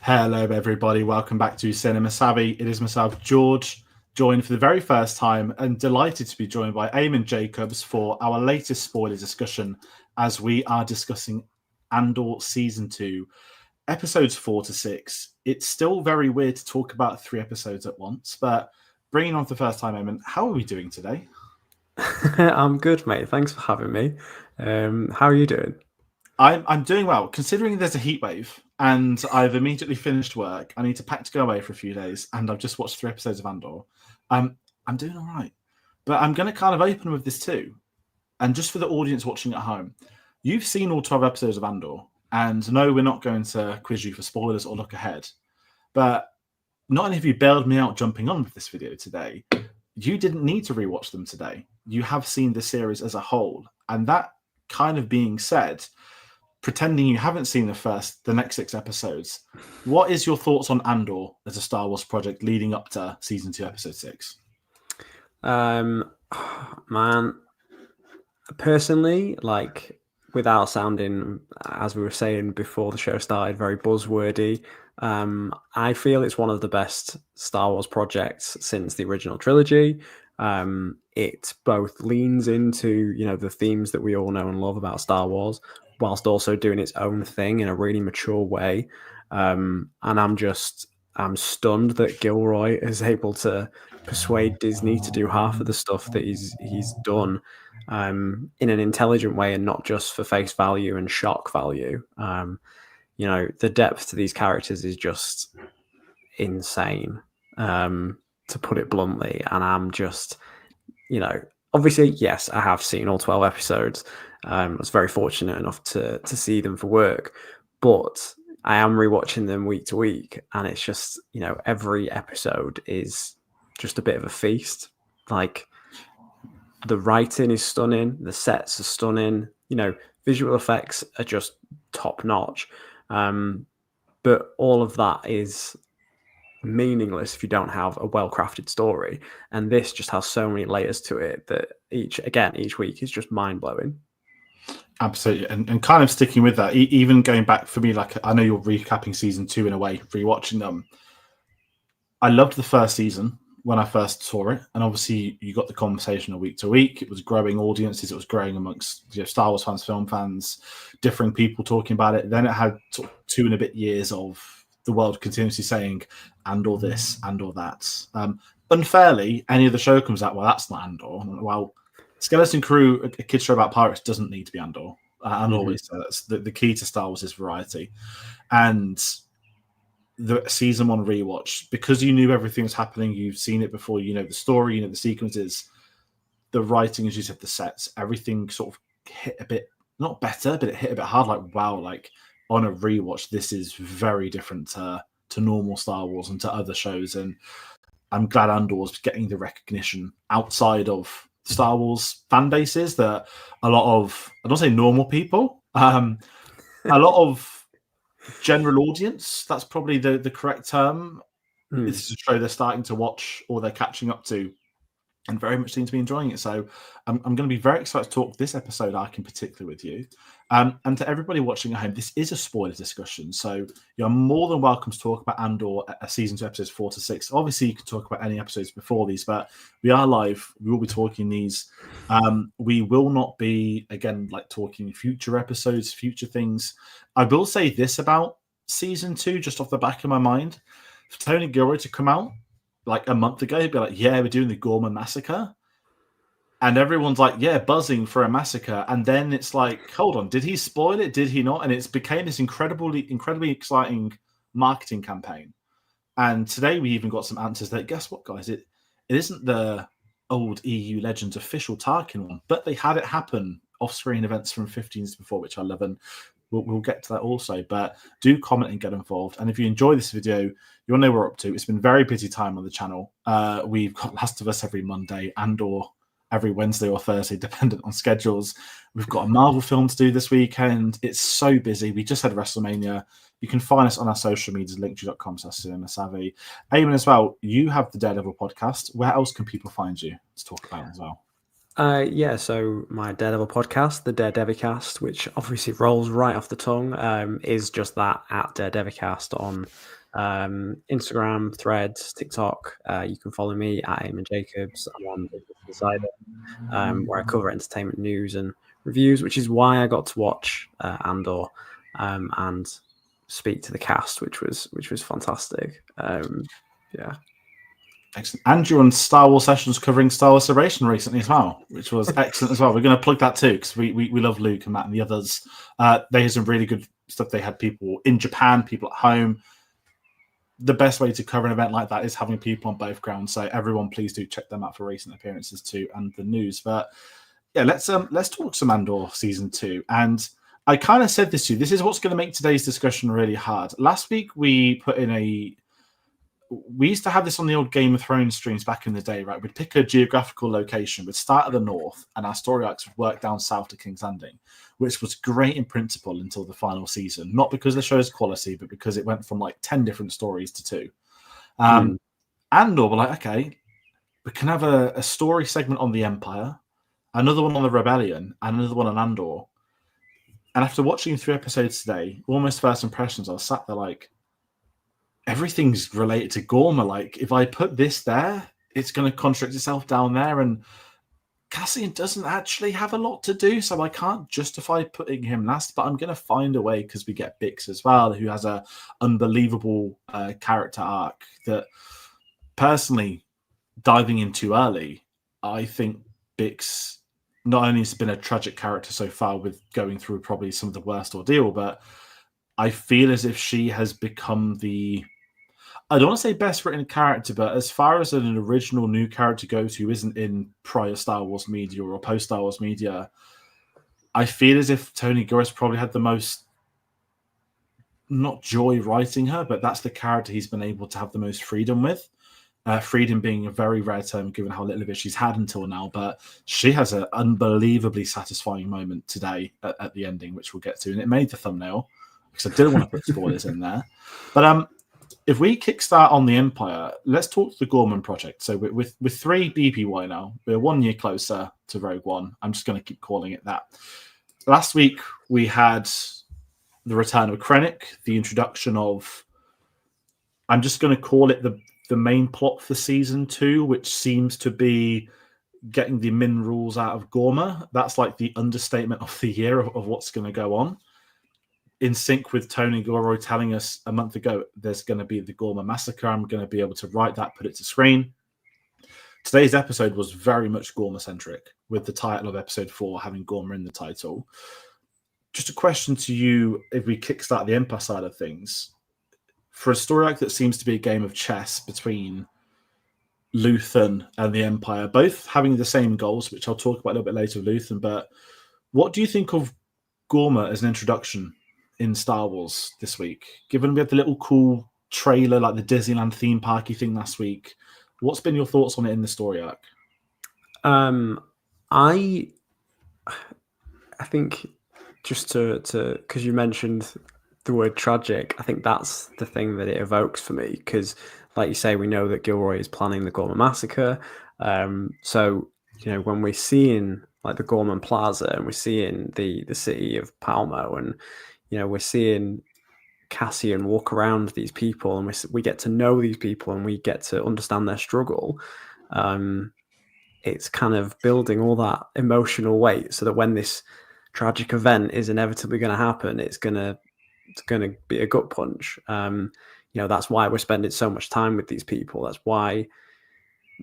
Hello, everybody. Welcome back to Cinema Savvy. It is myself, George, joined for the very first time and delighted to be joined by Eammon Jacobs for our latest spoiler discussion as we are discussing Andor Season 2, episodes 4 to 6. It's still very weird to talk about 3 episodes at once, but bringing on for the first time, Eammon, how are we doing today? I'm good, mate. Thanks for having me. How are you doing? I'm doing well, considering there's a heat wave and I've immediately finished work. I need to pack to go away for a few days, and I've just watched 3 episodes of Andor. I'm doing all right, but I'm going to kind of open with this too. And just for the audience watching at home, you've seen all 12 episodes of Andor, and no, we're not going to quiz you for spoilers or look ahead. But not only have you bailed me out jumping on with this video today, you didn't need to rewatch them today. You have seen the series as a whole, and that kind of being said, pretending you haven't seen the next 6 episodes, what is your thoughts on Andor as a Star Wars project leading up to season 2, episode 6? Man, personally, like, without sounding, as we were saying before the show started, very buzzwordy, I feel it's one of the best Star Wars projects since the original trilogy. It both leans into, the themes that we all know and love about Star Wars, whilst also doing its own thing in a really mature way. And I'm stunned that Gilroy is able to persuade Disney to do half of the stuff that he's done in an intelligent way and not just for face value and shock value. The depth to these characters is just insane, to put it bluntly. And I'm just, obviously, yes, I have seen all 12 episodes. I was very fortunate enough to see them for work, but I am rewatching them week to week, and it's just, every episode is just a bit of a feast. Like, the writing is stunning, the sets are stunning, visual effects are just top notch. But all of that is meaningless if you don't have a well-crafted story. And this just has so many layers to it that each week is just mind-blowing. Absolutely. And kind of sticking with that, even going back for me, like, I know you're recapping season 2 in a way, rewatching them. I loved the first season when I first saw it, and obviously you got the conversation week to week. It was growing audiences, it was growing amongst Star Wars fans, film fans, differing people talking about it. Then it had 2 and a bit years of the world continuously saying Andor this, Andor that. Unfairly, any of the show comes out, well, that's not Andor. Well, Skeleton Crew, a kid's show about pirates, doesn't need to be Andor. And always say that's the key to Star Wars is variety. And the season 1 rewatch, because you knew everything was happening, you've seen it before, you know the story, you know the sequences, the writing, as you said, the sets, everything sort of hit a bit, not better, but it hit a bit hard. Like, wow, like on a rewatch, this is very different to normal Star Wars and to other shows. And I'm glad Andor's getting the recognition outside of Star Wars fan bases that a lot of, I don't say normal people, a lot of general audience, that's probably the correct term. This is a show they're starting to watch or they're catching up to and very much seem to be enjoying it. So I'm going to be very excited to talk this episode arc in particular with you. And to everybody watching at home, this is a spoiler discussion. So you're more than welcome to talk about Andor season 2, episodes 4 to 6. Obviously, you can talk about any episodes before these, but we are live. We will be talking these. We will not be, again, like talking future episodes, future things. I will say this about season 2, just off the back of my mind. For Tony Gilroy to come out like a month ago, he'd be like, yeah, we're doing the Gorman massacre. And everyone's like, yeah, buzzing for a massacre. And then it's like, hold on, did he spoil it? Did he not? And it's became this incredibly exciting marketing campaign. And today we even got some answers that, guess what, guys? It isn't the old EU Legends official Tarkin one, but they had it happen off-screen events from 15 years before, which I love. And we'll get to that also. But do comment and get involved. And if you enjoy this video, you want to know what we're up to. It's been a very busy time on the channel. We've got Last of Us every Monday, Andor every Wednesday or Thursday, dependent on schedules. We've got a Marvel film to do this weekend. It's so busy. We just had WrestleMania. You can find us on our social medias, linktree.com/cinemasavvy. Eammon, as well, you have the Daredevil podcast. Where else can people find you to talk about as well? Yeah, so my Daredevil podcast, the Daredevicast, which obviously rolls right off the tongue, is just that, at Daredevicast on Instagram, Threads, TikTok. You can follow me at Eammon Jacobs. I'm on Business Insider, where I cover entertainment news and reviews, which is why I got to watch Andor and speak to the cast, which was fantastic. Yeah. Excellent. And you're on Star Wars Sessions covering Star Wars Celebration recently as well, which was excellent as well. We're going to plug that too, because we love Luke and Matt and the others. They had some really good stuff. They had people in Japan, people at home. The best way to cover an event like that is having people on both grounds. So everyone, please do check them out for recent appearances too, and the news. But yeah, let's talk some Andor season 2. And I kind of said this to you. This is what's going to make today's discussion really hard. Last week we used to have this on the old Game of Thrones streams back in the day, right? We'd pick a geographical location, we'd start at the north, and our story arcs would work down south to King's Landing, which was great in principle until the final season. Not because the show's quality, but because it went from like 10 different stories to 2. Andor, we're like, okay, we can have a story segment on the Empire, another one on the Rebellion, and another one on Andor. And after watching 3 episodes today, almost first impressions, I was sat there like, everything's related to Gorma. Like, if I put this there, it's going to contradict itself down there. And Cassian doesn't actually have a lot to do, so I can't justify putting him last, but I'm going to find a way, because we get Bix as well, who has a unbelievable character arc that, personally, diving in too early, I think Bix not only has been a tragic character so far with going through probably some of the worst ordeal, but I feel as if she has become I don't want to say best written character, but as far as an original new character goes who isn't in prior Star Wars media or post Star Wars media, I feel as if Tony Gilroy's probably had the most, not joy writing her, but that's the character he's been able to have the most freedom with. Freedom being a very rare term given how little of it she's had until now, but she has an unbelievably satisfying moment today at the ending, which we'll get to, and it made the thumbnail because I didn't want to put spoilers in there. But if we kickstart on the Empire, let's talk the Gorman project. So with 3 BPY now, we're 1 year closer to Rogue One. I'm just going to keep calling it that. Last week we had the return of Krennic, the introduction of, I'm just going to call it the main plot for season 2, which seems to be getting the Min rules out of Gorma. That's like the understatement of the year of what's going to go on. In sync with Tony Gilroy telling us a month ago, there's going to be the Gorma massacre. I'm going to be able to write that, put it to screen. Today's episode was very much Gorma-centric, with the title of episode 4 having Gorma in the title. Just a question to you, if we kickstart the Empire side of things, for a story arc that seems to be a game of chess between Luthen and the Empire, both having the same goals, which I'll talk about a little bit later with Luthen, but what do you think of Gorma as an introduction in Star Wars this week? Given we had the little cool trailer, like the Disneyland theme parky thing last week, what's been your thoughts on it in the story arc? I think, just to because you mentioned the word tragic, I think that's the thing that it evokes for me, because like you say, we know that Gilroy is planning the Gorman massacre. So, you know, when we're seeing like the Gorman Plaza and we're seeing the city of Palmo, and, you know, we're seeing Cassian walk around these people, and we get to know these people and we get to understand their struggle. It's kind of building all that emotional weight so that when this tragic event is inevitably going to happen, it's going to be a gut punch. You know, that's why we're spending so much time with these people. That's why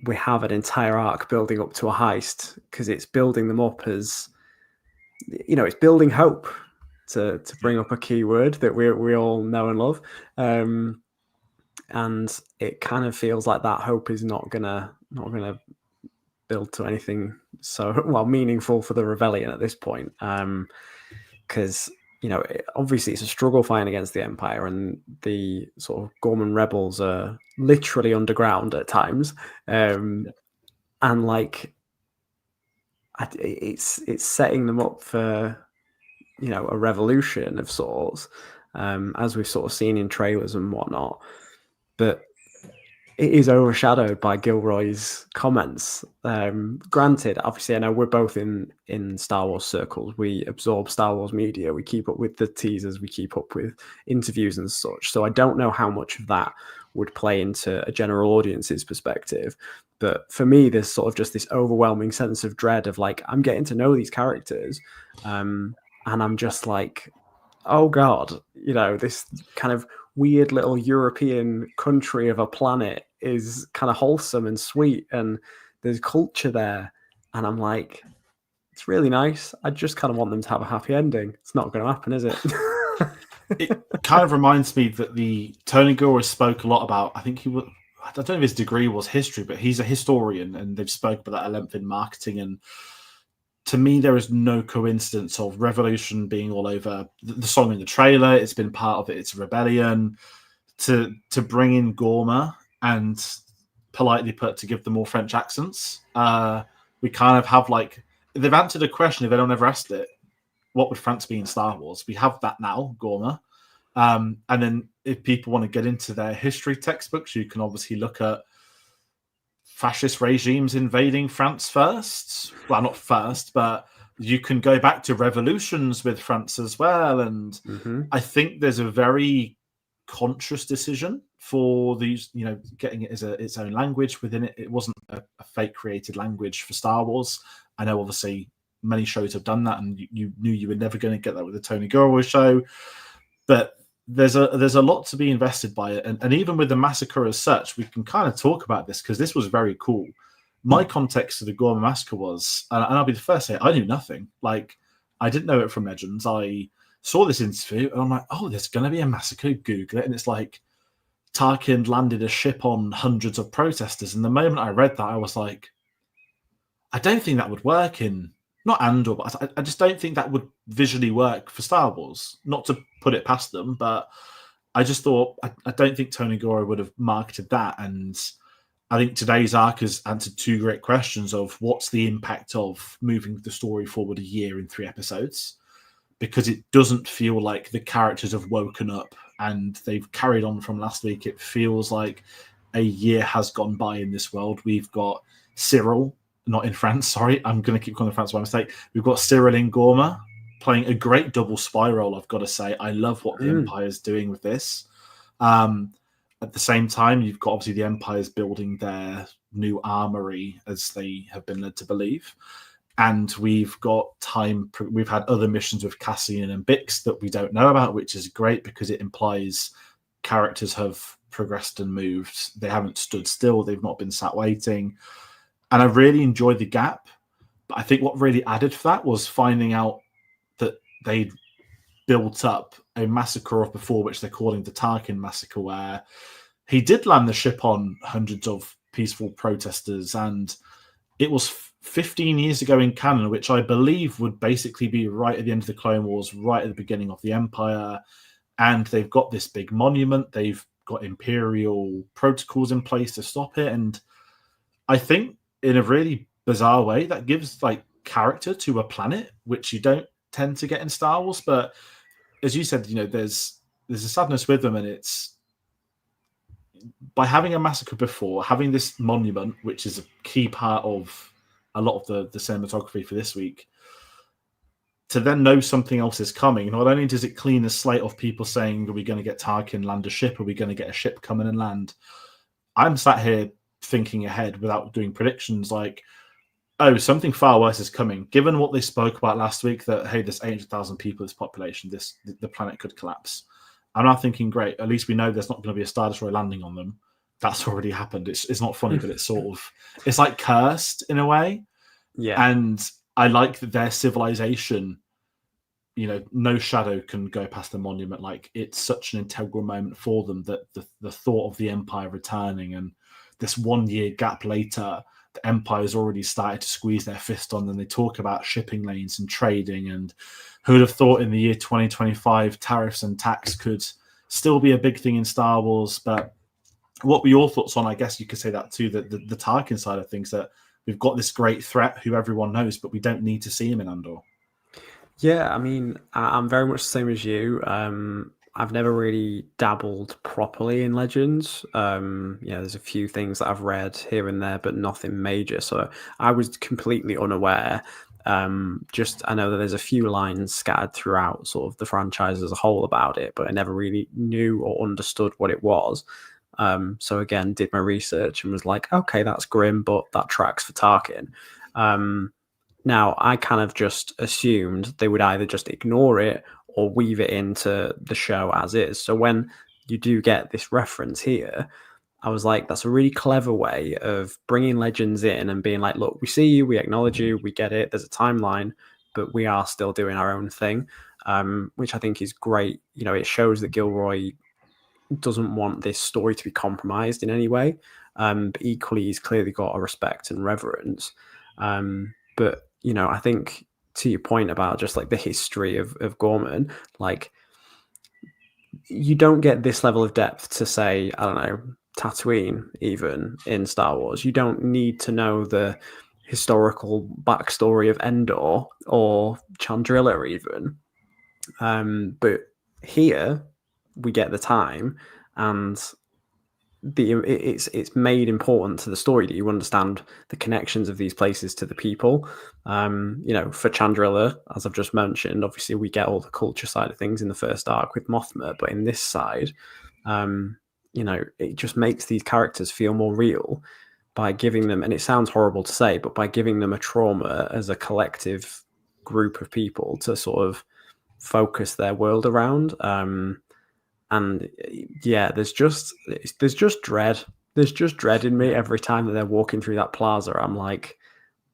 we have an entire arc building up to a heist, because it's building them up as, you know, it's building hope, to bring up a key word that we all know and love. And it kind of feels like that hope is not gonna build to anything so meaningful for the rebellion at this point. Because, you know, obviously it's a struggle fighting against the Empire, and the sort of Gorman rebels are literally underground at times. And like, it's setting them up for, you know, a revolution of sorts, as we've sort of seen in trailers and whatnot. But it is overshadowed by Gilroy's comments. Granted, obviously, I know we're both in Star Wars circles. We absorb Star Wars media. We keep up with the teasers. We keep up with interviews and such. So I don't know how much of that would play into a general audience's perspective. But for me, there's sort of just this overwhelming sense of dread of like, I'm getting to know these characters. And I'm just like, oh God, this kind of weird little European country of a planet is kind of wholesome and sweet, and there's culture there. And I'm like, it's really nice. I just kind of want them to have a happy ending. It's not going to happen, is it? It kind of reminds me that the Tony Gilroy spoke a lot about, I think I don't know if his degree was history, but he's a historian, and they've spoke about that at length in marketing. And to me, there is no coincidence of Revolution being all over the song in the trailer. It's been part of it. It's Rebellion. To bring in Gorma and politely put to give them more French accents. We kind of have like, they've answered a question if anyone ever asked it. What would France be in Star Wars? We have that now, Gorma. And then if people want to get into their history textbooks, you can obviously look at fascist regimes invading France first. Well, not first, but you can go back to revolutions with France as well. And I think there's a very conscious decision for these, getting it as its own language within it. It wasn't a fake created language for Star Wars. I know obviously many shows have done that, and you knew you were never going to get that with the Tony Gilroy show. But there's a lot to be invested by it. And even with the massacre as such, we can kind of talk about this because this was very cool. My context of the Gorma massacre was, and I'll be the first to say, I knew nothing. Like, I didn't know it from Legends. I saw this interview and I'm like, oh, there's going to be a massacre. Google it. And it's like, Tarkin landed a ship on hundreds of protesters. And the moment I read that, I was like, I don't think that would work in, not Andor, but I just don't think that would visually work for Star Wars. Not to put it past them, but I just thought, I don't think Tony Gilroy would have marketed that. And I think today's arc has answered two great questions of what's the impact of moving the story forward a year in 3 episodes, because it doesn't feel like the characters have woken up and they've carried on from last week. It feels like a year has gone by in this world. We've got Cyril, not in France, sorry. I'm going to keep calling France by mistake. We've got Cyril in Gorma playing a great double spy role, I've got to say. I love what the Empire's doing with this. At the same time, you've got obviously the Empire's building their new armory, as they have been led to believe. And we've got time. We've had other missions with Cassian and Bix that we don't know about, which is great because it implies characters have progressed and moved. They haven't stood still. They've not been sat waiting. And I really enjoyed the gap. But I think what really added for that was finding out that they'd built up a massacre of before, which they're calling the Tarkin massacre, where he did land the ship on hundreds of peaceful protesters. And it was 15 years ago in canon, which I believe would basically be right at the end of the Clone Wars, right at the beginning of the Empire. And they've got this big monument. They've got Imperial protocols in place to stop it. And I think in a really bizarre way, that gives like character to a planet, which you don't tend to get in Star Wars. But as you said, there's a sadness with them, and it's by having a massacre before, having this monument, which is a key part of a lot of the cinematography for this week, to then know something else is coming. Not only does it clean the slate of people saying, are we going to get Tarkin land a ship? Are we going to get a ship coming and land? I'm sat here thinking ahead without doing predictions like, oh, something far worse is coming. Given what they spoke about last week, that, hey, there's 800,000 people, this population, the planet could collapse. I'm not thinking, great, at least we know there's not going to be a Star Destroyer landing on them. That's already happened. It's not funny, but it's it's like cursed in a way. Yeah. And I like that their civilization, no shadow can go past the monument. Like, it's such an integral moment for them that the thought of the Empire returning, and this 1 year gap later, the Empire's already started to squeeze their fist on them. They talk about shipping lanes and trading, and who would have thought in the year 2025 tariffs and tax could still be a big thing in Star Wars. But what were your thoughts on, I guess you could say that too, the Tarkin side of things, that we've got this great threat who everyone knows, but we don't need to see him in Andor? Yeah, I mean, I'm very much the same as you. I've never really dabbled properly in Legends. There's a few things that I've read here and there, but nothing major. So I was completely unaware. Just I know that there's a few lines scattered throughout sort of the franchise as a whole about it, but I never really knew or understood what it was. So again, did my research and was like, okay, that's grim, but that tracks for Tarkin. Now, I kind of just assumed they would either just ignore it or weave it into the show as is. So when you do get this reference here, I was like, that's a really clever way of bringing Legends in and being like, look, we see you, we acknowledge you, we get it, there's a timeline, but we are still doing our own thing, which I think is great. You know, it shows that Gilroy doesn't want this story to be compromised in any way, but equally, he's clearly got a respect and reverence. But you know, I think to your point about just like the history of Gorman, like you don't get this level of depth to say, I don't know, Tatooine, even in Star Wars. You don't need to know the historical backstory of Endor or Chandrilla, even. But here we get the time, and it's made important to the story that you understand the connections of these places to the people. For Chandrilla, as I've just mentioned, obviously we get all the culture side of things in the first arc with Mothma, but in this side, it just makes these characters feel more real by giving them, and it sounds horrible to say, but by giving them a trauma as a collective group of people to sort of focus their world around. And yeah, there's just dread. There's just dread in me every time that they're walking through that plaza. I'm like,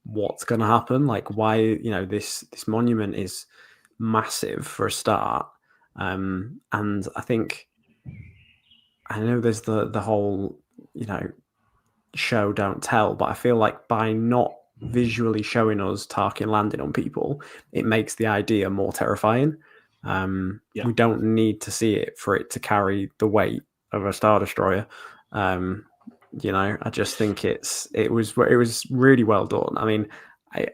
what's going to happen? Like, why? This monument is massive for a start, and I think I know there's the whole show don't tell, but I feel like by not visually showing us Tarkin landing on people, it makes the idea more terrifying. We don't need to see it for it to carry the weight of a Star Destroyer. I just think it was really well done. I mean, I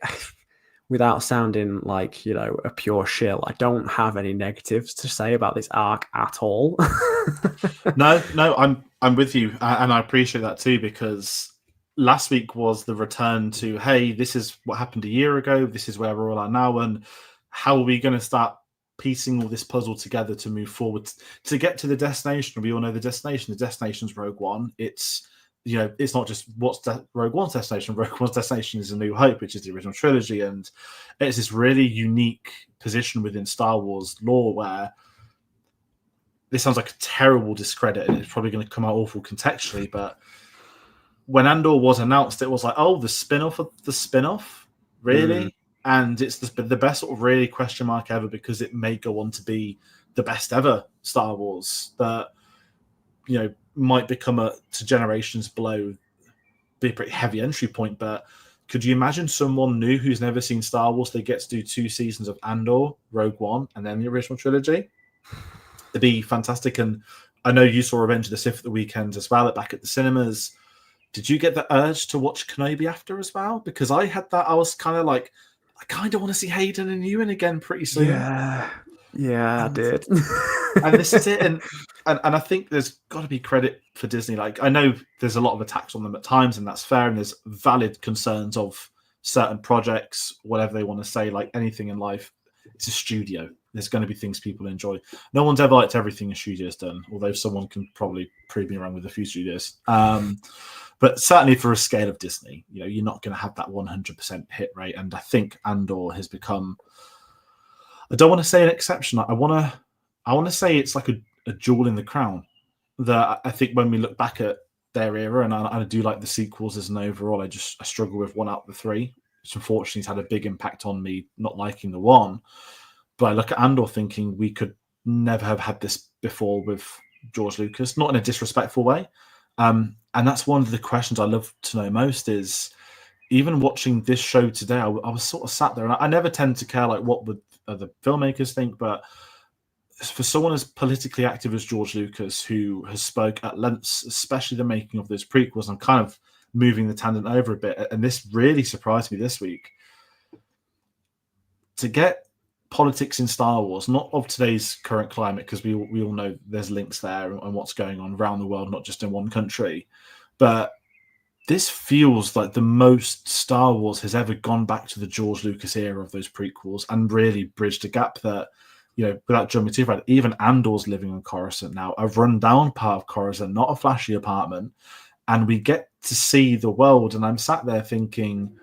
without sounding like a pure shill, I don't have any negatives to say about this arc at all. No, I'm with you, and I appreciate that too, because last week was the return to, hey, this is what happened a year ago. This is where we're all at now, and how are we going to start piecing all this puzzle together to move forward to get to the destination? We all know the destination. The destination's Rogue One. It's it's not just what's Rogue One's destination. Rogue One's destination is A New Hope, which is the original trilogy, and it's this really unique position within Star Wars lore where this sounds like a terrible discredit, and it's probably going to come out awful contextually, but when Andor was announced, it was like, oh, the spin-off of the spin-off? Really? And it's the best sort of really question mark ever, because it may go on to be the best ever Star Wars that, might become to generations below, be a pretty heavy entry point. But could you imagine someone new who's never seen Star Wars, they get to do 2 seasons of Andor, Rogue One, and then the original trilogy? It'd be fantastic. And I know you saw Revenge of the Sith at the weekend as well, back at the cinemas. Did you get the urge to watch Kenobi after as well? Because I had that. I was kind of like, I kind of want to see Hayden and Ewan again pretty soon. Yeah, I did. And this is it. And I think there's got to be credit for Disney. Like, I know there's a lot of attacks on them at times, and that's fair. And there's valid concerns of certain projects, whatever they want to say, like anything in life. It's a studio. There's going to be things people enjoy. No one's ever liked everything a studio's done, although someone can probably prove me wrong with a few studios. But certainly for a scale of Disney, you're not going to have that 100% hit rate. And I think Andor has become, I don't want to say an exception. I want to say it's like a jewel in the crown. That I think when we look back at their era, and I do like the sequels as an overall, I struggle with 1 out of the 3, which unfortunately has had a big impact on me not liking the 1. But I look at Andor thinking we could never have had this before with George Lucas, not in a disrespectful way. And that's one of the questions I love to know most is, even watching this show today, I was sort of sat there, and I never tend to care like what would the filmmakers think, but for someone as politically active as George Lucas, who has spoke at lengths, especially the making of those prequels, I'm kind of moving the tangent over a bit, and this really surprised me this week. To get politics in Star Wars, not of today's current climate, because we all know there's links there and what's going on around the world, not just in one country, but this feels like the most Star Wars has ever gone back to the George Lucas era of those prequels and really bridged a gap that, without jumping too far, even Andor's living on Coruscant now, a run-down part of Coruscant, not a flashy apartment, and we get to see the world. And I'm sat there thinking,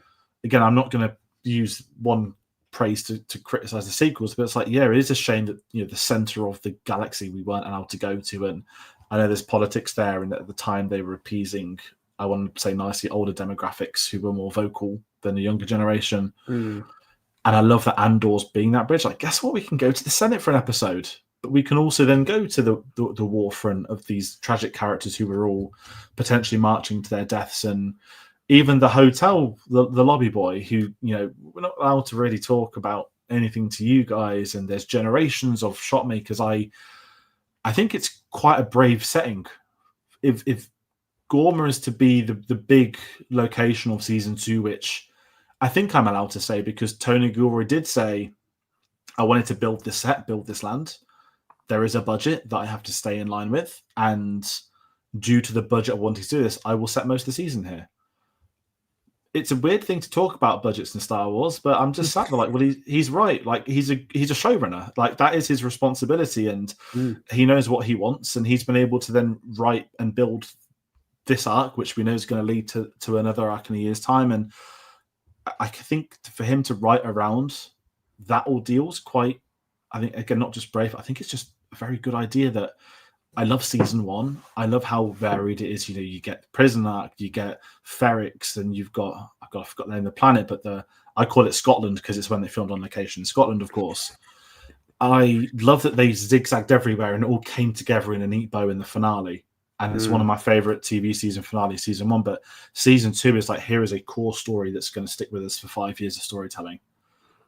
again, I'm not going to use one praise to criticize the sequels, but it's like, yeah, it is a shame that the center of the galaxy we weren't allowed to go to, and I know there's politics there, and at the time they were appeasing, I want to say nicely, older demographics who were more vocal than the younger generation. And I love that Andor's being that bridge. Like, guess what? We can go to the Senate for an episode, but we can also then go to the war front of these tragic characters who were all potentially marching to their deaths. And even the hotel, the lobby boy, who, we're not allowed to really talk about anything to you guys. And there's generations of shot makers. I think it's quite a brave setting. If Gorma is to be the big location of season 2, which I think I'm allowed to say, because Tony Gilroy did say, I wanted to build this set, build this land. There is a budget that I have to stay in line with. And due to the budget of wanting to do this, I will set most of the season here. It's a weird thing to talk about budgets in Star Wars, but I'm just sat there like, well, he's right. Like, he's a showrunner. Like, that is his responsibility, and he knows what he wants, and he's been able to then write and build this arc, which we know is going to lead to another arc in a year's time. And I think for him to write around that ordeal is quite, I think, again, not just brave. I think it's just a very good idea. That I love season 1. I love how varied it is. You get the prison arc, you get Ferrix, and you've got, I forgot the name of the planet, but I call it Scotland because it's when they filmed on location. Scotland, of course. I love that they zigzagged everywhere and it all came together in a neat bow in the finale. And it's one of my favorite TV season finales, season 1. But season 2 is like, here is a core story that's going to stick with us for 5 years of storytelling.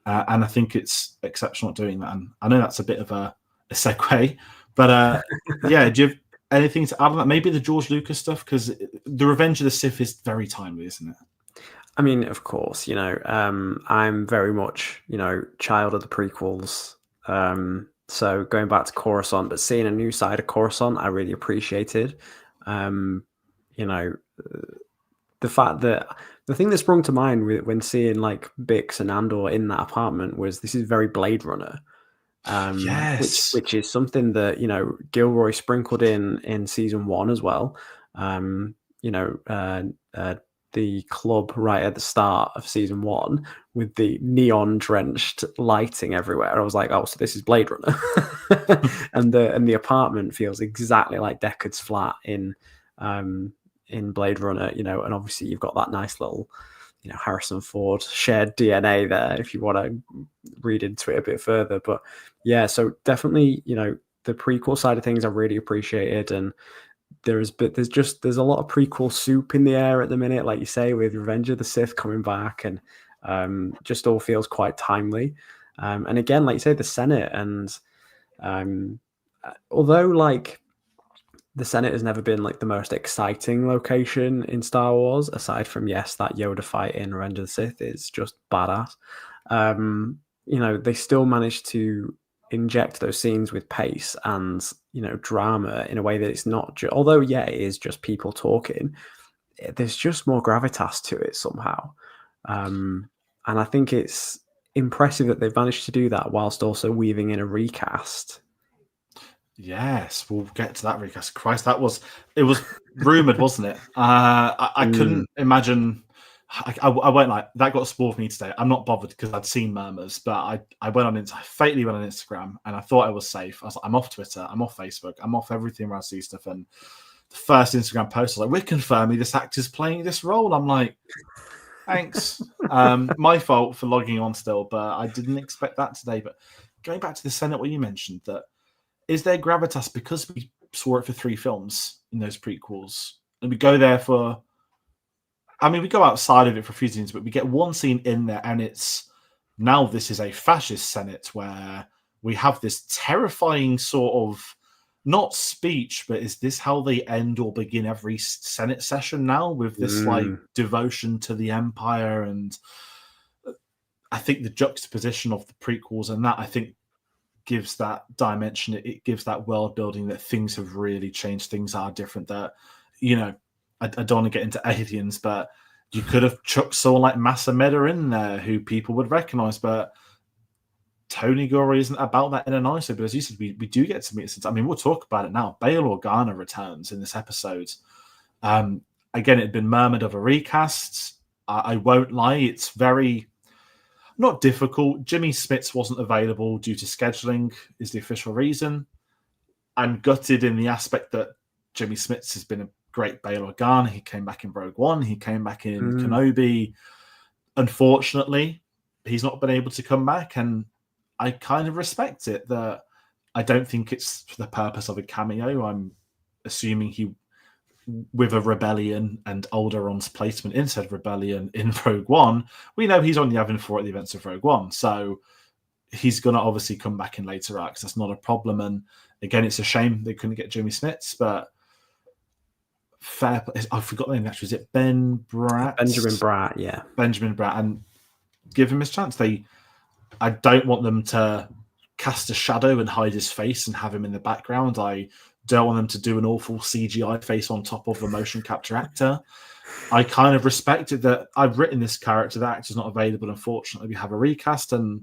And I think it's exceptional at doing that. And I know that's a bit of a segue, but yeah, do you have anything to add on that? Maybe the George Lucas stuff, because the Revenge of the Sith is very timely, isn't it? I mean, of course, I'm very much, child of the prequels. So going back to Coruscant, but seeing a new side of Coruscant, I really appreciated. The fact that the thing that sprung to mind when seeing like Bix and Andor in that apartment was, this is very Blade Runner. Yes, which is something that Gilroy sprinkled in season 1 as well. The club right at the start of season 1 with the neon drenched lighting everywhere. I was like, oh, so this is Blade Runner. and the apartment feels exactly like Deckard's flat in Blade Runner, and obviously you've got that nice little Harrison Ford shared DNA there if you want to read into it a bit further. But yeah, so definitely the prequel side of things I really appreciated, and there's a lot of prequel soup in the air at the minute, like you say, with Revenge of the Sith coming back, and just all feels quite timely. And again, like you say, the Senate, and although like the Senate has never been like the most exciting location in Star Wars, aside from that Yoda fight in Revenge of the Sith is just badass. They still managed to inject those scenes with pace and drama in a way that it's not although it is just people talking, there's just more gravitas to it somehow, and I think it's impressive that they've managed to do that whilst also weaving in a recast. Yes, we'll get to that recast. Christ, it was rumored, wasn't it? I couldn't imagine. I won't lie, that got spoiled for me today. I'm not bothered because I'd seen murmurs, but I fatally went on Instagram and I thought I was safe. I was like, I'm off Twitter, I'm off Facebook, I'm off everything where I see stuff. And the first Instagram post was like, we're confirming this actor's playing this role. I'm like, thanks. My fault for logging on still, but I didn't expect that today. But going back to the Senate, what you mentioned, that is there gravitas because we saw it for 3 films in those prequels, and we go there for. I mean, we go outside of it for a few scenes, but we get one scene in there, and it's now this is a fascist Senate where we have this terrifying sort of not speech, but is this how they end or begin every Senate session now with this like devotion to the Empire? And I think the juxtaposition of the prequels and that, I think, gives that dimension. It gives that world building that things have really changed. Things are different. That, you know, I don't want to get into aliens, but you could have chucked someone like Massa Meda in there who people would recognize, but Tony Gilroy isn't about that in a nice way. But as you said, we do get to meet. I mean, we'll talk about it now. Bail Organa returns in this episode. Again, it had been murmured of a recast. I won't lie, it's very not difficult. Jimmy Smits wasn't available due to scheduling, is the official reason. I'm gutted in the aspect that Jimmy Smits has been a great Bail Organa. He came back in Rogue One. He came back in Kenobi. Unfortunately, he's not been able to come back, and I kind of respect it. That I don't think it's for the purpose of a cameo. I'm assuming he, with a Rebellion and Alderon's placement in said Rebellion in Rogue One, we know he's on the Yavin 4 at the events of Rogue One. So he's going to obviously come back in later arcs. That's not a problem. And again, it's a shame they couldn't get Jimmy Smits, but fair play. I forgot the name actually. Is it Ben Bratt? Benjamin Bratt, yeah. Benjamin Bratt. And give him his chance. I don't want them to cast a shadow and hide his face and have him in the background. I don't want them to do an awful CGI face on top of a motion capture actor. I kind of respected that I've written this character. The actor's not available. Unfortunately, we have a recast, and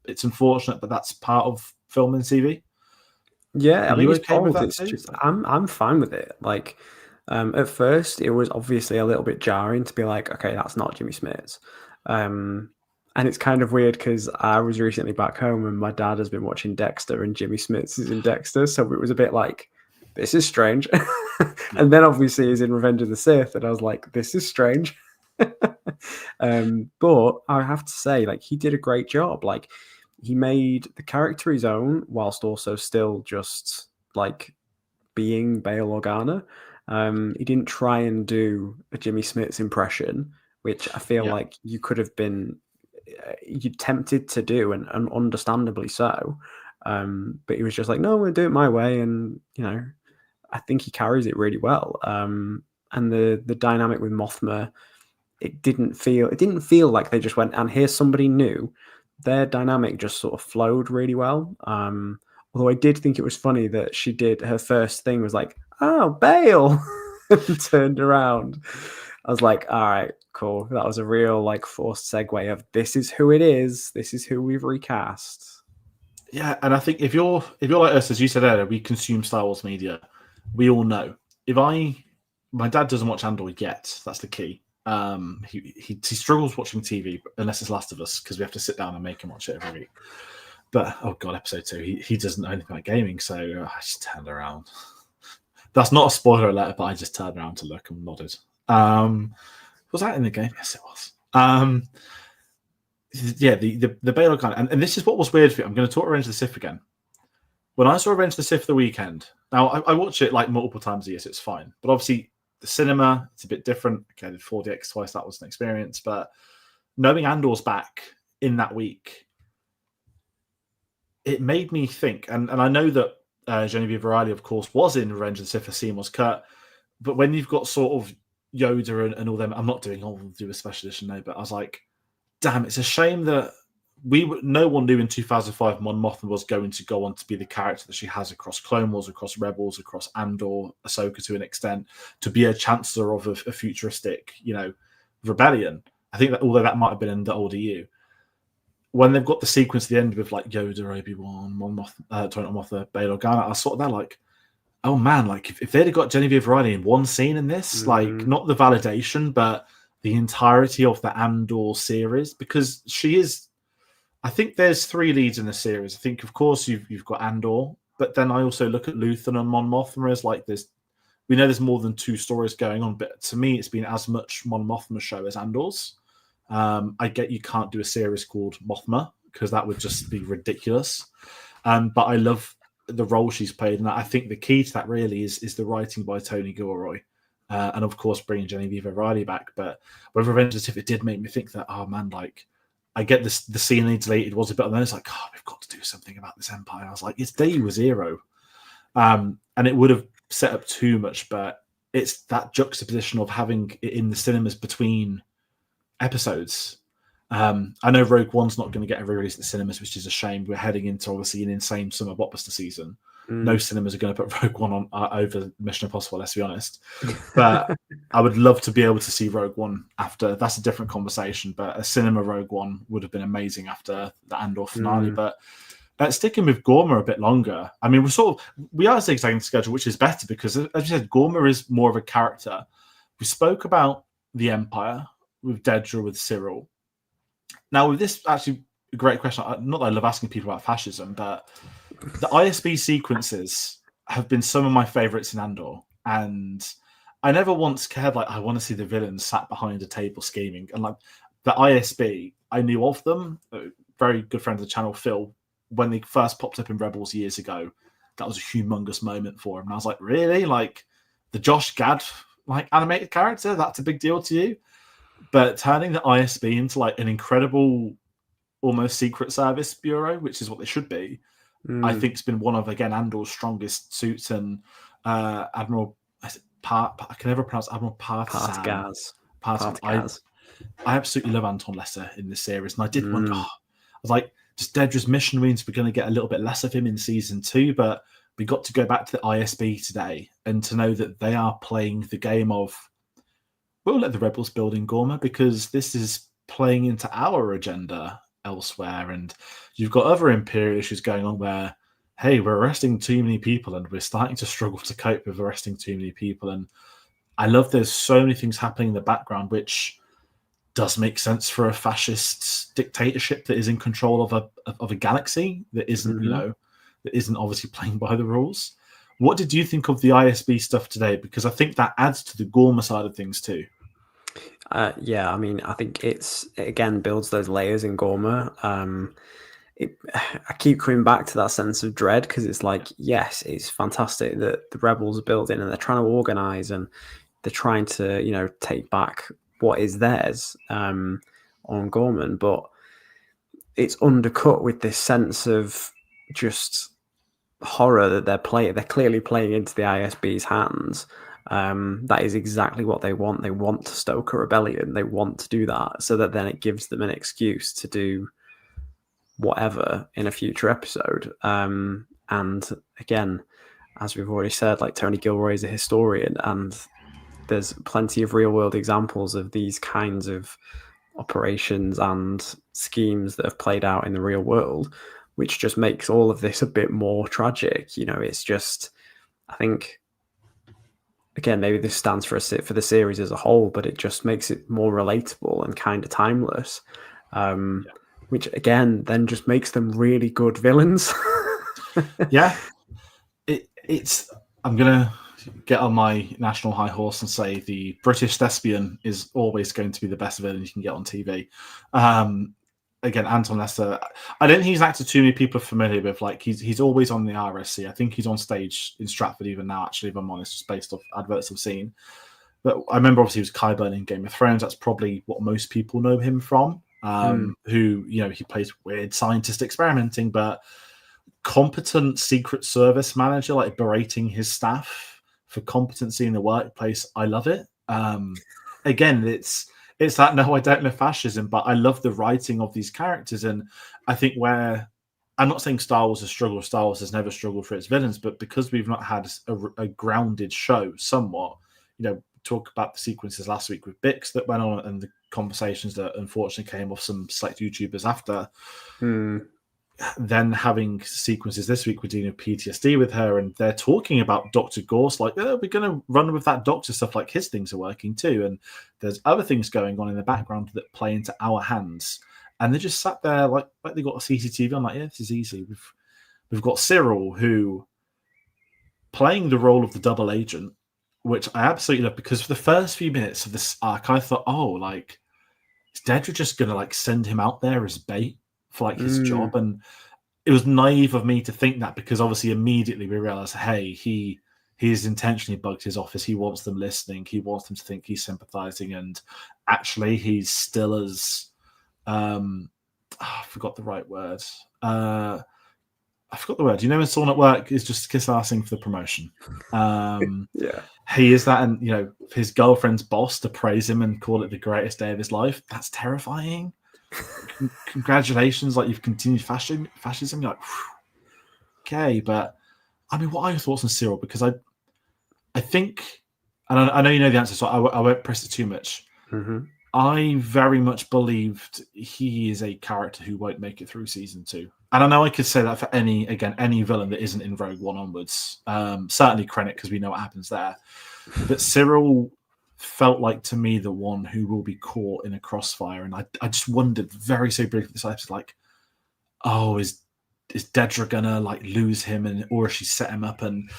it's unfortunate, but that's part of film and TV. Yeah, I mean, it's okay with that it's too? just, I'm fine with it. Like, at first, it was obviously a little bit jarring to be like, okay, that's not Jimmy Smits. And it's kind of weird because I was recently back home and my dad has been watching Dexter and Jimmy Smits is in Dexter. So it was a bit like, this is strange. And then obviously he's in Revenge of the Sith. And I was like, this is strange. But I have to say, like, he did a great job. Like, he made the character his own whilst also still just like being Bail Organa. He didn't try and do a Jimmy Smits impression, which I feel like you could have been you tempted to do, and understandably so. But he was just like, no, I'm going to do it my way. And, you know, I think he carries it really well. And the dynamic with Mothma, it didn't feel like they just went, and here's somebody new. Their dynamic just sort of flowed really well. Although I did think it was funny that she did, her first thing was like, oh, Bail, and turned around. I was like, all right, cool. That was a real like forced segue of this is who it is. This is who we've recast. Yeah, and I think if you're like us, as you said earlier, we consume Star Wars media. We all know. My dad doesn't watch Andor yet. That's the key. He struggles watching TV unless it's Last of Us, because we have to sit down and make him watch it every week. But oh god, episode 2, he doesn't know anything about gaming, so I just turned around. That's not a spoiler alert, but I just turned around to look and nodded. Was that in the game? Yes, it was. Yeah, the Bail Organa, and this is what was weird for me. I'm going to talk Revenge of the Sith again. When I saw Revenge of the Sith the weekend, now I watch it like multiple times a year, so it's fine. But obviously, the cinema, it's a bit different. Okay, I did 4DX twice, that was an experience. But knowing Andor's back in that week, it made me think, and I know that Genevieve O'Reilly, of course, was in Revenge of the Sith, a scene was cut. But when you've got sort of Yoda and all them, I'm not doing, we'll do a special edition now, but I was like, damn, it's a shame that no one knew in 2005 Mon Mothma was going to go on to be the character that she has across Clone Wars, across Rebels, across Andor, Ahsoka to an extent, to be a chancellor of a futuristic, rebellion. I think that although that might have been in the older you, when they've got the sequence at the end with like Yoda, Obi-Wan, Mon Mothma, Bail Organa, I was sort of there like, oh man, like if they'd have got Genevieve O'Reilly in one scene in this, like not the validation, but the entirety of the Andor series, because she is, I think there's 3 leads in the series. I think, of course, you've got Andor, but then I also look at Luthen and Mon Mothma as like this. We know there's more than 2 stories going on, but to me, it's been as much Mon Mothma's show as Andor's. I get you can't do a series called Mothma because that would just be ridiculous. But I love the role she's played, and I think the key to that really is the writing by Tony Gilroy. And of course, bringing Genevieve O'Reilly back. But with Revenge of the Sith, it did make me think that, oh man, like, I get this, the scene they deleted was a bit, and then it's like, oh, we've got to do something about this Empire. I was like, it's Day with Zero. And it would have set up too much, but it's that juxtaposition of having it in the cinemas between episodes. I know Rogue One's not going to get a re-release at the cinemas, which is a shame. We're heading into obviously an insane summer blockbuster season. No cinemas are going to put Rogue One on over Mission Impossible, let's be honest. But I would love to be able to see Rogue One after. That's a different conversation, but a cinema Rogue One would have been amazing after the Andor finale. But sticking with Gorma a bit longer, I mean, we are zigzagging the schedule, which is better because, as you said, Gorma is more of a character. We spoke about the Empire with Dedra, with Cyril. Now, with this, actually, a great question. Not that I love asking people about fascism, but the ISB sequences have been some of my favorites in Andor. And I never once cared, like, I want to see the villains sat behind a table scheming. And, like, the ISB, I knew of them. A very good friend of the channel, Phil, when they first popped up in Rebels years ago, that was a humongous moment for him. And I was like, really? Like, the Josh Gad, like, animated character? That's a big deal to you? But turning the ISB into like an incredible, almost Secret Service bureau, which is what they should be, I think it's been one of, again, Andor's strongest suits. And Admiral, I can never pronounce Admiral Partgaz. I absolutely love Anton Lesser in this series, and I did wonder. I was like, just Dedra's mission means we're going to get a little bit less of him in season 2, but we got to go back to the ISB today and to know that they are playing the game of, we'll let the rebels build in Gorma because this is playing into our agenda elsewhere. And you've got other Imperial issues going on where, hey, we're arresting too many people and we're starting to struggle to cope with arresting too many people. And I love there's so many things happening in the background, which does make sense for a fascist dictatorship that is in control of a galaxy that isn't, that isn't obviously playing by the rules. What did you think of the ISB stuff today? Because I think that adds to the Gorma side of things too. Yeah, I mean, I think it again builds those layers in Gorma. I keep coming back to that sense of dread because it's like, yes, it's fantastic that the rebels are building and they're trying to organize and they're trying to, take back what is theirs on Gorman, but it's undercut with this sense of just horror that they're clearly playing into the ISB's hands. That is exactly what they want. They want to stoke a rebellion. They want to do that so that then it gives them an excuse to do whatever in a future episode. And again, as we've already said, like, Tony Gilroy is a historian, and there's plenty of real world examples of these kinds of operations and schemes that have played out in the real world, which just makes all of this a bit more tragic. It's just, I think, again, maybe this stands for the series as a whole, but it just makes it more relatable and kind of timeless, which again then just makes them really good villains. Yeah, it's. I'm gonna get on my national high horse and say the British thespian is always going to be the best villain you can get on TV. Again, Anton Lesser, I don't think he's an actor too many people are familiar with. Like, he's always on the RSC. I think he's on stage in Stratford even now, actually, if I'm honest, just based off adverts I've seen. But I remember obviously he was Qyburn in Game of Thrones. That's probably what most people know him from. Who, he plays weird scientist experimenting, but competent Secret Service manager, like berating his staff for competency in the workplace. I love it. Again, it's that, no, I don't know fascism, but I love the writing of these characters. And I think where, I'm not saying Star Wars has struggled, Star Wars has never struggled for its villains, but because we've not had a grounded show somewhat, talk about the sequences last week with Bix that went on and the conversations that unfortunately came off some select YouTubers after, then having sequences this week with dealing with PTSD with her, and they're talking about Dr. Gorse, like, we're going to run with that doctor stuff, like his things are working too, and there's other things going on in the background that play into our hands, and they just sat there like they got a CCTV. I'm like, yeah, this is easy. We've got Cyril, who playing the role of the double agent, which I absolutely love, because for the first few minutes of this arc, I thought, oh, like, is Dedra just going to like send him out there as bait for like his job? And it was naive of me to think that, because obviously immediately we realized, hey, he's intentionally bugged his office. He wants them listening. He wants them to think he's sympathizing, and actually he's still as I forgot the right word. I forgot the word. When someone at work is just kiss arsing for the promotion. Yeah. He is that, and his girlfriend's boss to praise him and call it the greatest day of his life. That's terrifying. congratulations, like you've continued fascism. You're like, okay, but I mean, what are your thoughts on Cyril? Because I think, and I know you know the answer, so I won't press it too much. Mm-hmm. I very much believed he is a character who won't make it through season 2. And I know I could say that for any villain that isn't in Rogue One onwards. Certainly Krennic, because we know what happens there. But Cyril felt like, to me, the one who will be caught in a crossfire. And I just wondered very so briefly this episode, like, oh, is Dedra gonna like lose him, or she set him up? And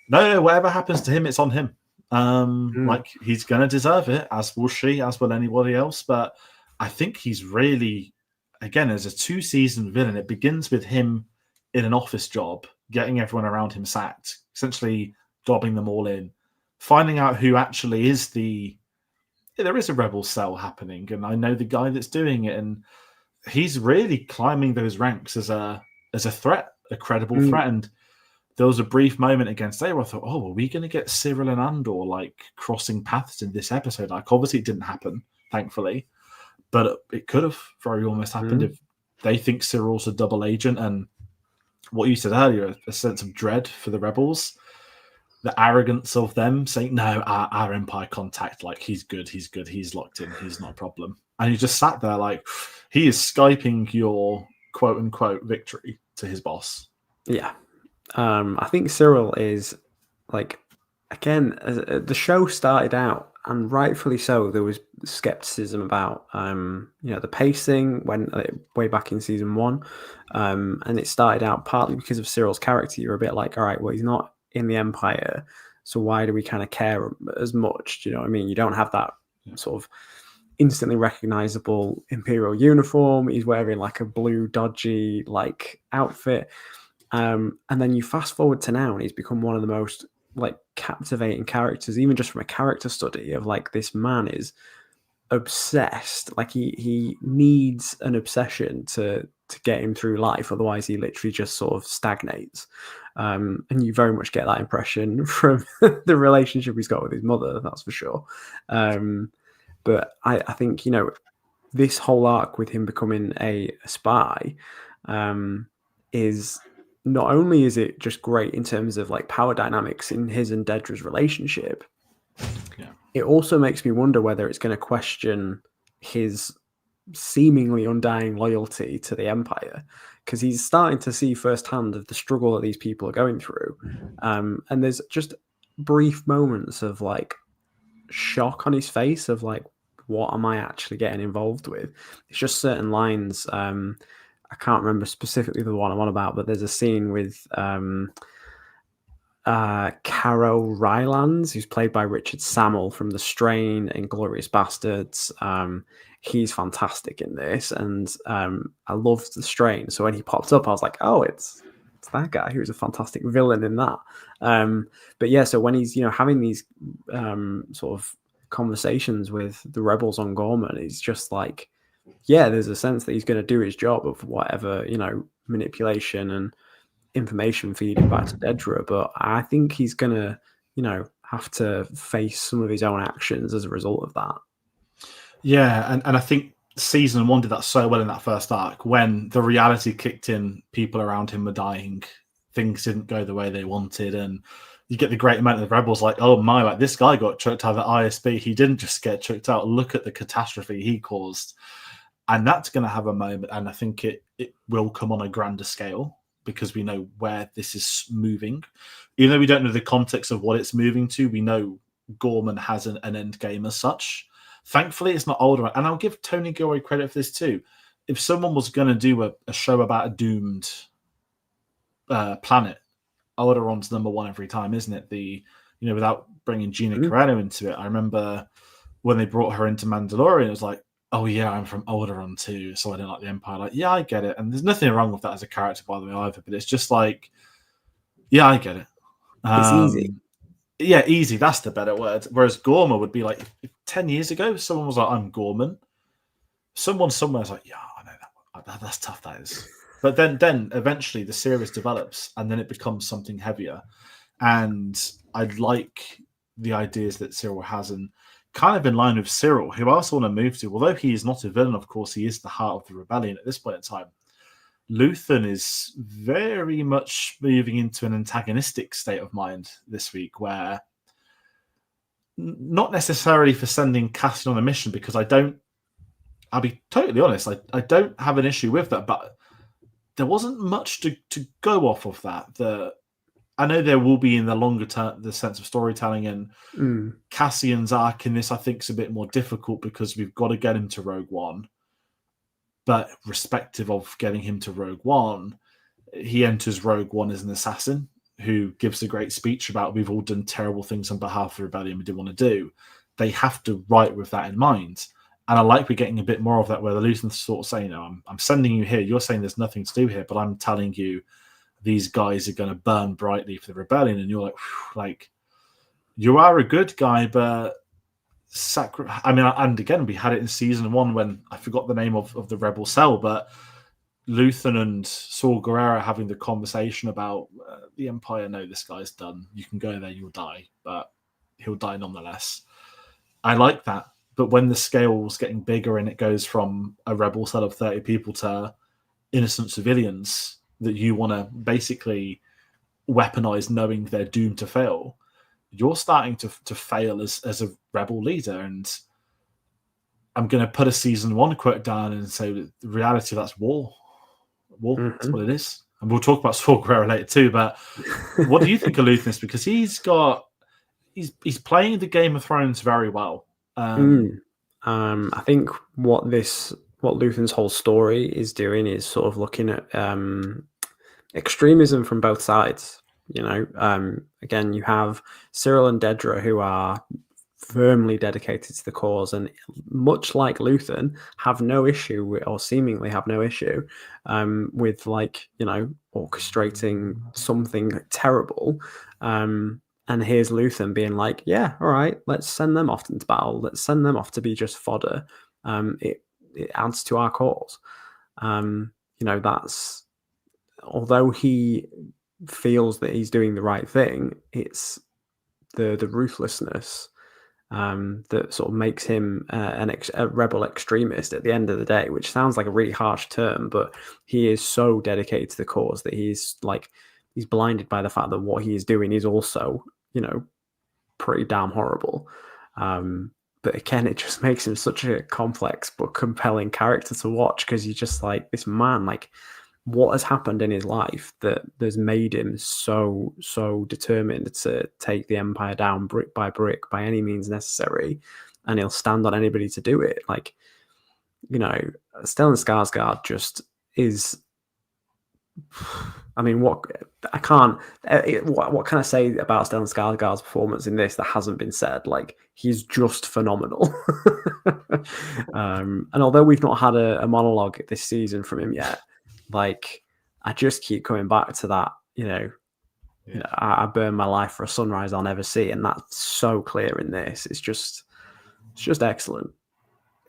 no, whatever happens to him, it's on him. Like, he's gonna deserve it, as will she, as will anybody else. But I think he's really, again, as a 2-season villain, it begins with him in an office job, getting everyone around him sacked, essentially dobbing them all in, finding out who actually is there is a rebel cell happening, and I know the guy that's doing it, and he's really climbing those ranks as a threat, a credible threat. And there was a brief moment against Aero. I thought, oh, are we going to get Cyril and Andor like crossing paths in this episode? Like, obviously it didn't happen, thankfully, but it could have very almost happened if they think Cyril's a double agent. And what you said earlier, a sense of dread for the rebels, the arrogance of them saying, no, our Empire contact, like, he's good, he's locked in, he's not a problem. And you just sat there like, he is Skyping your quote-unquote victory to his boss. Yeah. I think Cyril is, like, again, the show started out, and rightfully so, there was skepticism about, the pacing when way back in season 1. And it started out partly because of Cyril's character. You're a bit like, all right, well, he's not in the Empire, so why do we kind of care as much? Do you know what I mean? You don't have that sort of instantly recognizable Imperial uniform. He's wearing like a blue dodgy like outfit, and then you fast forward to now, and he's become one of the most like captivating characters, even just from a character study of like, this man is obsessed. Like, he needs an obsession to get him through life, otherwise he literally just sort of stagnates. And you very much get that impression from the relationship he's got with his mother, that's for sure. But I think, this whole arc with him becoming a spy is, not only is it just great in terms of like power dynamics in his and Dedra's relationship, it also makes me wonder whether it's going to question his seemingly undying loyalty to the Empire, because he's starting to see firsthand of the struggle that these people are going through. And there's just brief moments of like shock on his face of like, what am I actually getting involved with? It's just certain lines. I can't remember specifically the one I'm on about, but there's a scene with Caro Rylands, who's played by Richard Sammel from The Strain and Glorious Bastards. He's fantastic in this, and I loved The Strain. So when he popped up, I was like, oh, it's that guy who's a fantastic villain in that. But yeah, so when he's having these sort of conversations with the rebels on Gorman, he's just like, yeah, there's a sense that he's going to do his job of whatever, manipulation and information feeding back to Dedra, but I think he's going to, have to face some of his own actions as a result of that. Yeah, and I think season 1 did that so well in that first arc. When the reality kicked in, people around him were dying, things didn't go the way they wanted, and you get the great amount of the rebels like, oh my, like, this guy got chucked out of the ISB. He didn't just get chucked out. Look at the catastrophe he caused. And that's going to have a moment, and I think it will come on a grander scale, because we know where this is moving. Even though we don't know the context of what it's moving to, we know Gorman has an end game as such. Thankfully, it's not older. And I'll give Tony Gilroy credit for this too. If someone was going to do a show about a doomed planet, Alderaan's number one every time, isn't it? Without bringing Gina Carano into it. I remember when they brought her into Mandalorian, it was like, oh yeah, I'm from Alderaan too, so I don't like the Empire. Like, yeah, I get it. And there's nothing wrong with that as a character, by the way, either. But it's just like, yeah, I get it. It's easy. Yeah, easy. That's the better word. Whereas Gorman would be like, if 10 years ago, someone was like, I'm Gorman. Someone somewhere was like, yeah, I know that. That's tough, that is. But then eventually the series develops, and then it becomes something heavier. And I like the ideas that Cyril has. And kind of in line with Cyril, who I also want to move to. Although he is not a villain, of course, he is the heart of the rebellion at this point in time. Luthen is very much moving into an antagonistic state of mind this week, where not necessarily for sending Cassian on a mission, because I'll be totally honest, I don't have an issue with that, but there wasn't much to go off of that. I know there will be in the longer term, the sense of storytelling, and Cassian's arc in this, I think, is a bit more difficult because we've got to get him to Rogue One. But respective of getting him to Rogue One, he enters Rogue One as an assassin who gives a great speech about we've all done terrible things on behalf of the rebellion we didn't want to do. They have to write with that in mind. And I like we're getting a bit more of that, where the Luthens sort of say, no, I'm sending you here. You're saying there's nothing to do here, but I'm telling you these guys are going to burn brightly for the rebellion. And you're like, you are a good guy, but and again, we had it in season 1 when I forgot the name of the rebel cell, but Luthen and Saul Guerrero having the conversation about the Empire. No, this guy's done. You can go there, you'll die, but he'll die nonetheless. I like that. But when the scale's getting bigger and it goes from a rebel cell of 30 people to innocent civilians that you want to basically weaponize, knowing they're doomed to fail, you're starting to fail as a rebel leader. And I'm going to put a season 1 quote down and say the reality of that's war. That's what it is. And we'll talk about Saul Guerrero later too. But what do you think of Luthen? Because he's playing the Game of Thrones very well. I think what Luthen's whole story is doing is sort of looking at extremism from both sides. Again, you have Cyril and Dedra, who are firmly dedicated to the cause, and much like Luthen, have no issue with, or seemingly have no issue with, orchestrating something terrible. And here's Luthen being like, yeah, all right, let's send them off into battle. Let's send them off to be just fodder. It adds to our cause. That's, although he feels that he's doing the right thing, it's the ruthlessness that sort of makes him a rebel extremist at the end of the day, which sounds like a really harsh term, but he is so dedicated to the cause that he's blinded by the fact that what he is doing is also, pretty damn horrible. But again, it just makes him such a complex but compelling character to watch, because you're just like, this man, what has happened in his life that has made him so determined to take the Empire down brick by any means necessary, and he'll stand on anybody to do it. Stellan Skarsgård just is. I mean, what can I say about Stellan Skarsgård's performance in this that hasn't been said? He's just phenomenal. And although we've not had a monologue this season from him yet, I just keep coming back to that. I burn my life for a sunrise I'll never see, and that's so clear in this. It's just excellent.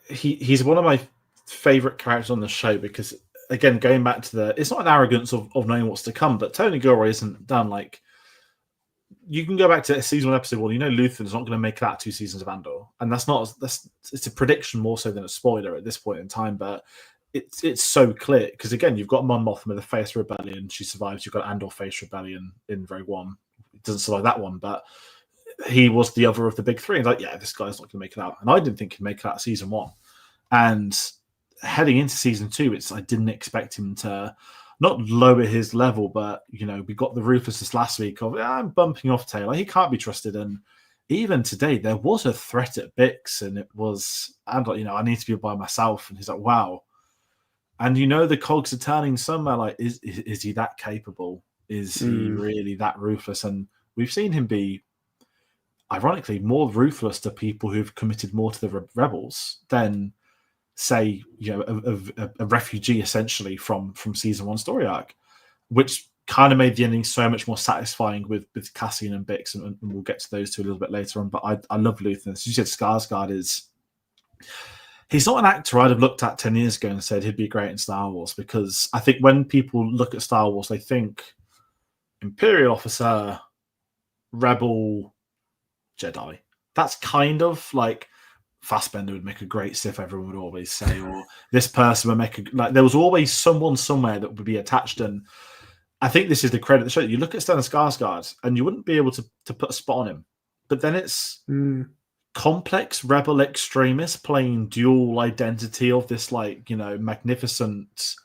He's one of my favorite characters on the show, because, again, going back to it's not an arrogance of knowing what's to come, but Tony Gilroy isn't done. You can go back to season 1, episode 1. Luthen's not going to make that 2 seasons of Andor, and it's a prediction more so than a spoiler at this point in time. But it's so clear, because, again, you've got Mon Mothma, the face rebellion. She survives. You've got Andor face rebellion in Rogue One. It doesn't survive that one, but he was the other of the big 3. And this guy's not going to make it out. And I didn't think he'd make it out season 1. And heading into season 2, I didn't expect him to not lower his level, but we got the ruthlessness last week of I'm bumping off Taylor. He can't be trusted, and even today there was a threat at Bix, and it was I need to be by myself, and he's like, wow. And the cogs are turning somewhere. Is he that capable? Is he really that ruthless? And we've seen him be, ironically, more ruthless to people who've committed more to the rebels than, say, a refugee essentially from season 1 story arc, which kind of made the ending so much more satisfying with Cassian and Bix, and we'll get to those 2 a little bit later on. But I love Luthen. As you said, Skarsgård he's not an actor I'd have looked at 10 years ago and said he'd be great in Star Wars, because I think when people look at Star Wars, they think Imperial officer, rebel, Jedi. That's kind of Fassbender would make a great Sith, everyone would always say, or this person would make there was always someone somewhere that would be attached. And I think this is the credit of the show. You look at Stellan Skarsgård and you wouldn't be able to put a spot on him. But then it's complex rebel extremist playing dual identity of this magnificent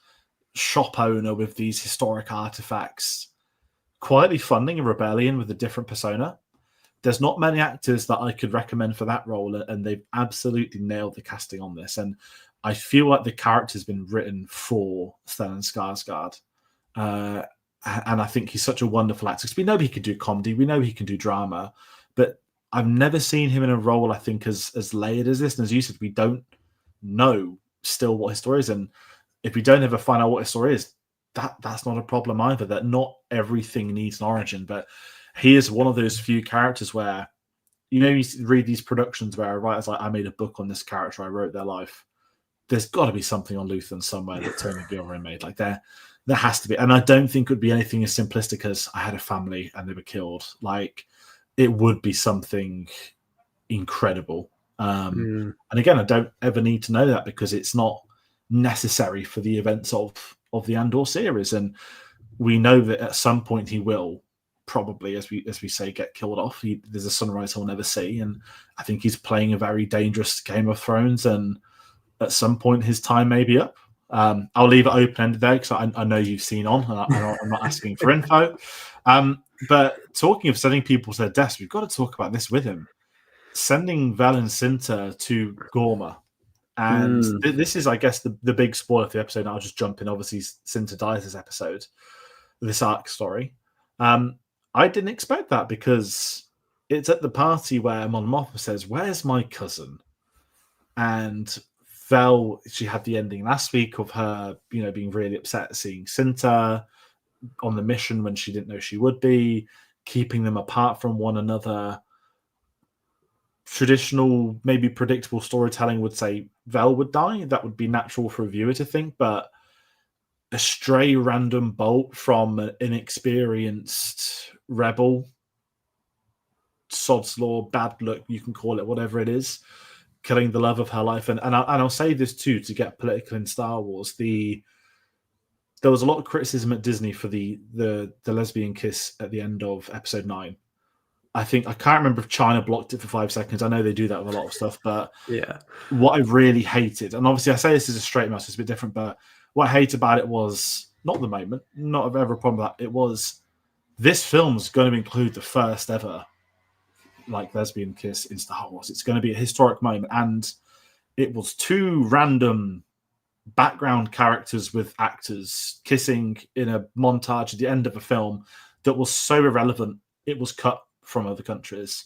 shop owner with these historic artifacts, quietly funding a rebellion with a different persona. There's not many actors that I could recommend for that role, and they've absolutely nailed the casting on this. And I feel like the character's been written for Stellan Skarsgård. And I think he's such a wonderful actor. Because we know he can do comedy, we know he can do drama, but I've never seen him in a role, I think, as layered as this. And as you said, we don't know still what his story is. And if we don't ever find out what his story is, that's not a problem either. That not everything needs an origin, but he is one of those few characters where, you read these productions where a writer's like, I made a book on this character, I wrote their life. There's got to be something on Luthen somewhere that Tony Gilroy made. Like there has to be. And I don't think it would be anything as simplistic as I had a family and they were killed. Like, it would be something incredible. And again, I don't ever need to know that because it's not necessary for the events of the Andor series. And we know that at some point he will probably, as we say, get killed off. There's a sunrise he'll never see. And I think he's playing a very dangerous Game of Thrones. And at some point his time may be up. I'll leave it open-ended there because I know you've seen on, and I'm not asking for info. But talking of sending people to their deaths, we've got to talk about this with him. Sending Vel and Cinta to Gorma. And this is, I guess, the big spoiler for the episode. I'll just jump in. Obviously, Cinta dies this episode, this arc story. I didn't expect that because it's at the party where Mon Mothma says, "Where's my cousin?" And Vel, she had the ending last week of her, being really upset seeing Cinta on the mission when she didn't know she would be, keeping them apart from one another. Traditional, maybe predictable storytelling would say Vel would die. That would be natural for a viewer to think, but a stray random bolt from an inexperienced rebel, sod's law, bad luck, you can call it whatever it is, killing the love of her life. And I'll say this too, to get political in Star Wars, there was a lot of criticism at Disney for the lesbian kiss at the end of episode 9. I can't remember if China blocked it for 5 seconds. I know they do that with a lot of stuff, but yeah, what I really hated, and obviously I say this is a straight message, it's a bit different, but what I hate about it was not the moment, not ever a problem with that. It was, this film's going to include the first ever lesbian kiss in Star Wars. It's going to be a historic moment, and it was 2 random background characters with actors kissing in a montage at the end of a film that was so irrelevant it was cut from other countries.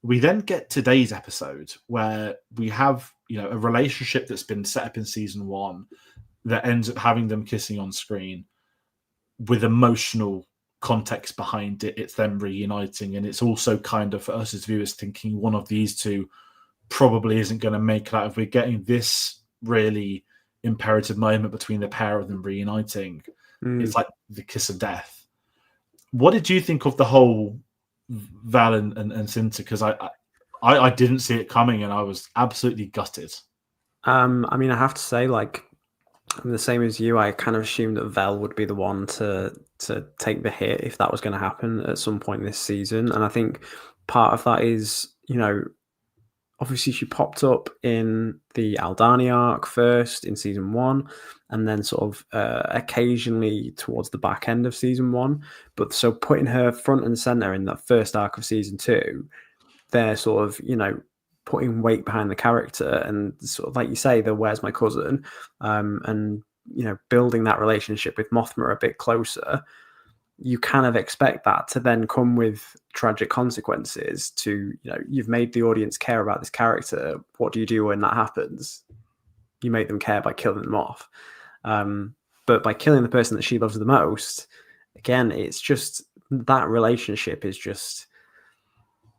We then get today's episode where we have a relationship that's been set up in season 1 that ends up having them kissing on screen with emotional context behind it. It's them reuniting, and it's also kind of for us as viewers thinking one of these two probably isn't going to make it out if we're getting this really imperative moment between the pair of them reuniting. It's like the kiss of death. What did you think of the whole Val and Cinta? Because I didn't see it coming and I was absolutely gutted. I mean, I have to say, I'm the same as you. I kind of assumed that Vel would be the one to take the hit if that was going to happen at some point this season. And I think part of that is, obviously she popped up in the Aldani arc first in season 1, and then sort of occasionally towards the back end of season 1. But so putting her front and center in that first arc of season 2, they're sort of, putting weight behind the character, and sort of like you say, the "Where's my cousin?" And building that relationship with Mothma a bit closer. You kind of expect that to then come with tragic consequences. To you've made the audience care about this character. What do you do when that happens? You make them care by killing them off. But by killing the person that she loves the most, again, it's just that relationship is just.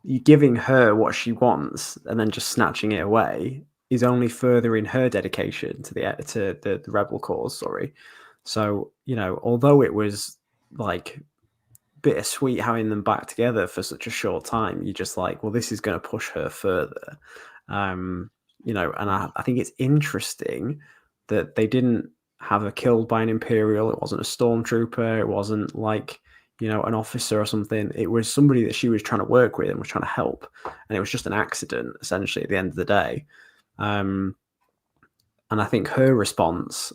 You giving her what she wants and then just snatching it away is only furthering her dedication to the rebel cause. Sorry. So, although it was bittersweet having them back together for such a short time, you're just like, well, this is going to push her further. you know, and I think it's interesting that they didn't have her killed by an Imperial. It wasn't a stormtrooper. It wasn't like, you know, an officer or something. It was somebody that she was trying to work with and was trying to help. And it was just an accident, essentially, at the end of the day. And I think her response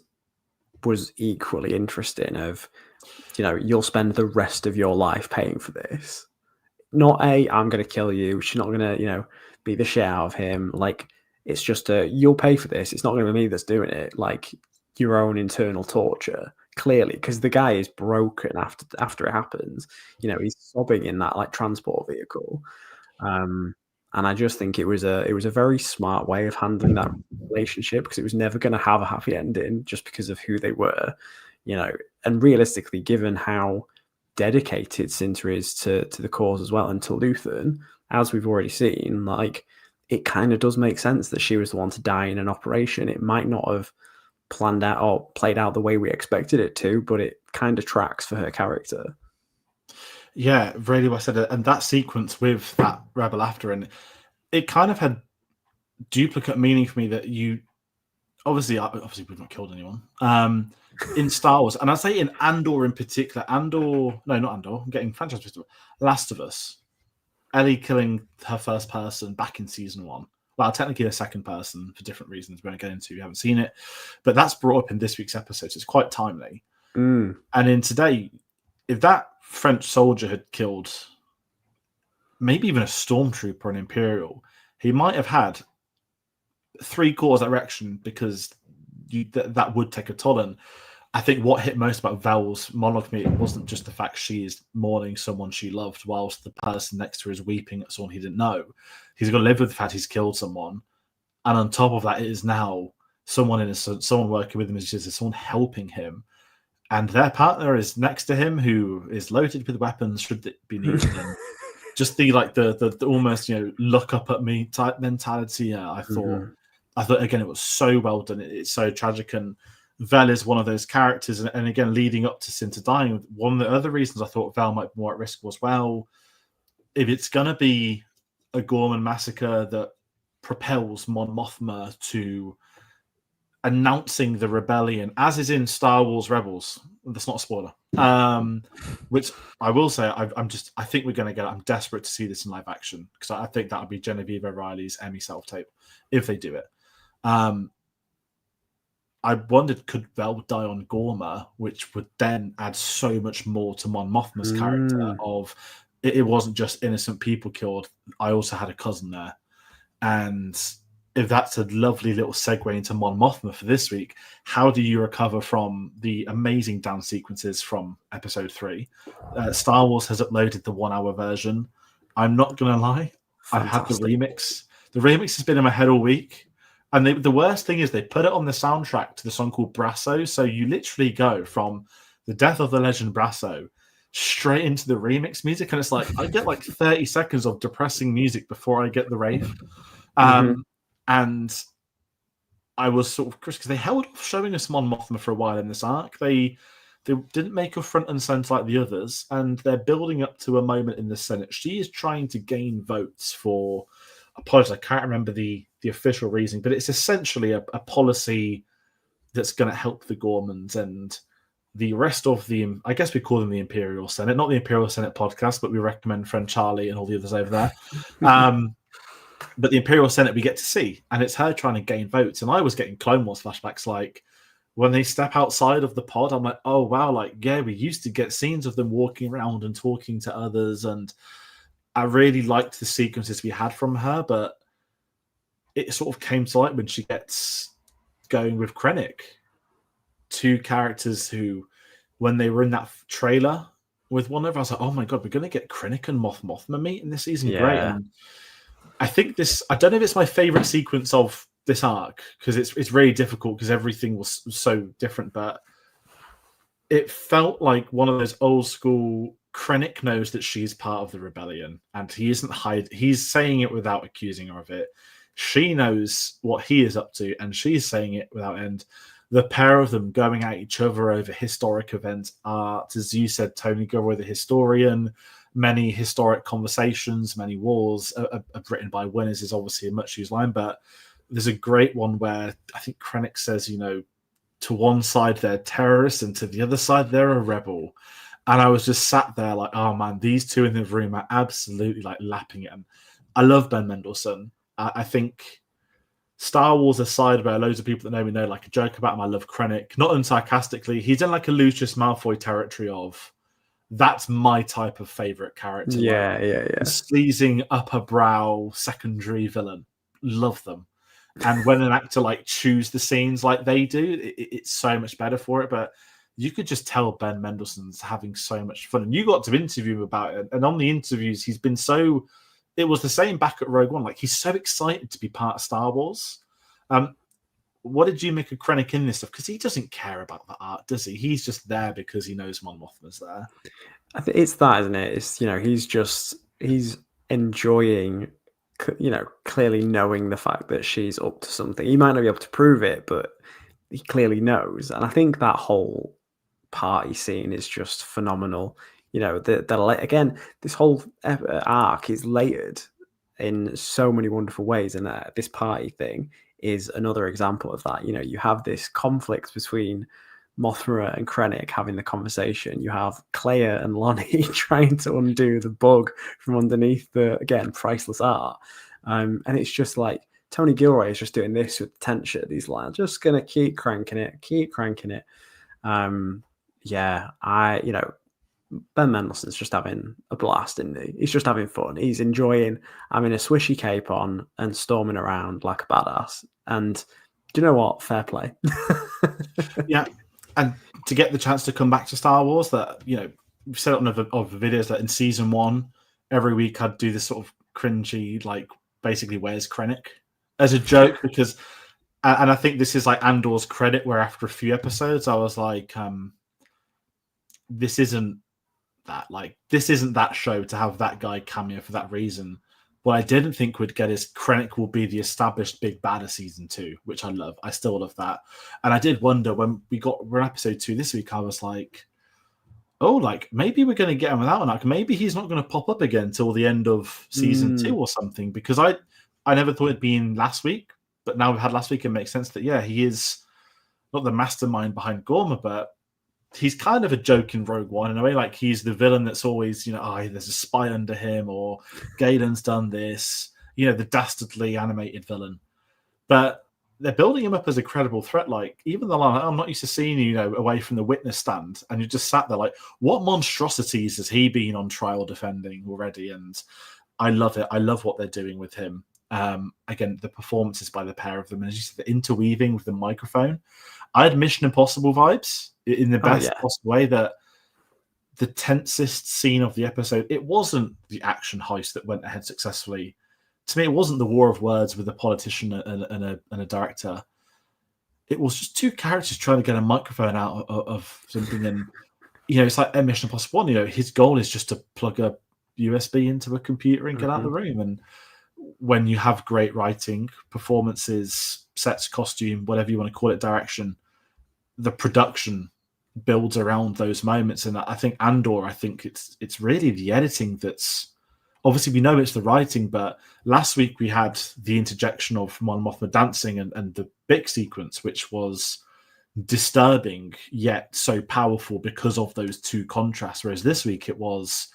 was equally interesting of, you know, you'll spend the rest of your life paying for this. Not I'm going to kill you. She's not going to, you know, beat the shit out of him. Like, it's just you'll pay for this. It's not going to be me that's doing it. Like, your own internal torture, clearly, because the guy is broken after it happens. You know, he's sobbing in that like transport vehicle. And I just think it was a very smart way of handling that relationship, because it was never going to have a happy ending just because of who they were, you know. And realistically, given how dedicated Cinta is to the cause as well, and to Luthen, as we've already seen, like, it kind of does make sense that she was the one to die in an operation. It might not have planned out or played out the way we expected it to, but it kind of tracks for her character. Yeah, really well said. And that sequence with that rebel after, and it kind of had duplicate meaning for me that you obviously we've not killed anyone in Star Wars, and I'd say in Andor in particular. Not Andor. I'm getting franchise mixed up. Last of Us. Ellie killing her first person back in season 1. Well, technically a second person for different reasons we won't get into. You haven't seen it, but that's brought up in this week's episode, so it's quite timely. And in today, if that French soldier had killed maybe even a stormtrooper, an Imperial, he might have had 3/4 erection, because that would take a toll. And I think what hit most about Vel's monologue for me, it wasn't just the fact she is mourning someone she loved whilst the person next to her is weeping at someone he didn't know. He's got to live with the fact he's killed someone. And on top of that, it is now someone working with him, is just someone helping him. And their partner is next to him, who is loaded with weapons should it be needed. And just the almost, you know, look up at me type mentality. Yeah, I thought again, it was so well done. It's so tragic, and Vel is one of those characters. And again, leading up to Cinta dying, one of the other reasons I thought Vel might be more at risk was, well, if it's going to be a Gorman massacre that propels Mon Mothma to announcing the rebellion, as is in Star Wars Rebels. That's not a spoiler. Which I will say, I think we're going to get. I'm desperate to see this in live action, because I think that would be Genevieve O'Reilly's Emmy self-tape if they do it. I wondered, could Vel die on Gorma, which would then add so much more to Mon Mothma's character of it wasn't just innocent people killed. I also had a cousin there. And if that's a lovely little segue into Mon Mothma for this week, how do you recover from the amazing dance sequences from episode 3? Star Wars has uploaded the 1-hour version. I'm not going to lie. I've had the remix. The remix has been in my head all week. And the worst thing is they put it on the soundtrack to the song called Brasso. So you literally go from the death of the legend Brasso straight into the remix music. And it's like, I get like 30 seconds of depressing music before I get the rave. And I was sort of because they held off showing us Mon Mothma for a while in this arc. They didn't make her front and center like the others, and they're building up to a moment in the Senate. She is trying to gain votes for. Apologies, I can't remember the official reason, but it's essentially a policy that's going to help the Gormans and the rest of the. I guess we call them the Imperial Senate, not the Imperial Senate podcast, but we recommend friend Charlie and all the others over there. But the Imperial Senate we get to see, and it's her trying to gain votes. And I was getting Clone Wars flashbacks, like when they step outside of the pod, I'm like, oh wow, like yeah, we used to get scenes of them walking around and talking to others, and I really liked the sequences we had from her, but it sort of came to light when she gets going with Krennic. 2 characters who, when they were in that trailer with one another, I was like, oh my god, we're going to get Krennic and Mothma meet in this season. Yeah. Great. And I think I don't know if it's my favorite sequence of this arc, because it's really difficult because everything was so different, but it felt like one of those old school. Krennic knows that she's part of the rebellion, and he isn't he's saying it without accusing her of it. She knows what he is up to, and she's saying it without end. The pair of them going at each other over historic events are, as you said, Tony Gilroy, the historian. Many historic conversations, many wars are written by winners is obviously a much used line, but there's a great one where I think Krennic says, to one side they're terrorists and to the other side they're a rebel. And I was just sat there like, oh man, these two in the room are absolutely like lapping it. And I love Ben Mendelsohn. I think Star Wars aside, where loads of people that know me know, like, a joke about him, I love Krennic, not unsarcastically. He's in like a Lucius Malfoy territory of, that's my type of favorite character. Yeah. Sleazing, upper brow, secondary villain. Love them. And when an actor like chews the scenes like they do, it's so much better for it. But you could just tell Ben Mendelsohn's having so much fun. And you got to interview him about it. And on the interviews, he's been so... It was the same back at Rogue One. Like, he's so excited to be part of Star Wars. What did you make of Krennic in this stuff? Because he doesn't care about the art, does he? He's just there because he knows Mon Mothma's there. I think it's that, isn't it? It's, he's enjoying, clearly knowing the fact that she's up to something. He might not be able to prove it, but he clearly knows. And I think that whole party scene is just phenomenal. Again, this whole arc is layered in so many wonderful ways, and this party thing is another example of that. You have this conflict between Mothma and Krennic having the conversation. You have Clea and Lonnie trying to undo the bug from underneath the, again, priceless art. And it's just like Tony Gilroy is just doing this with tension. He's like, just going to keep cranking it. Ben Mendelsohn's just having a blast, isn't he? He's just having fun. He's enjoying having a swishy cape on and storming around like a badass. And do you know what? Fair play. Yeah. And to get the chance to come back to Star Wars, that, we've said it on the videos that in season 1, every week I'd do this sort of cringy, like, basically, where's Krennic? As a joke, because, and I think this is like Andor's credit, where after a few episodes, I was like, this isn't that show to have that guy cameo for that reason. What I didn't think we'd get is Krennic will be the established big bad of season 2, which I love. I still love that. And I did wonder when we're in episode 2 this week, I was like, oh, like, maybe we're going to get him without one. Like, maybe he's not going to pop up again till the end of season 2 or something, because I never thought it'd be in last week, but now we've had last week, it makes sense that, yeah, he is not the mastermind behind Gorma, but he's kind of a joke in Rogue One in a way. Like, he's the villain that's always, there's a spy under him, or Galen's done this, the dastardly animated villain. But they're building him up as a credible threat. Like, even the line, I'm not used to seeing you, away from the witness stand, and you just sat there like, what monstrosities has he been on trial defending already? And I love it. I love what they're doing with him. Again, the performances by the pair of them, and as you said, the interweaving with the microphone. I had Mission Impossible vibes in the best possible way. That the tensest scene of the episode, it wasn't the action heist that went ahead successfully. To me, it wasn't the war of words with a politician and a director. It was just two characters trying to get a microphone out of something. And, it's like Mission Impossible 1, his goal is just to plug a USB into a computer and get out of the room. And when you have great writing, performances, sets, costume, whatever you want to call it, direction, the production builds around those moments. And I think Andor, it's really the editing that's, obviously we know it's the writing, but last week we had the interjection of Mon Mothma dancing and the big sequence, which was disturbing yet so powerful because of those two contrasts. Whereas this week it was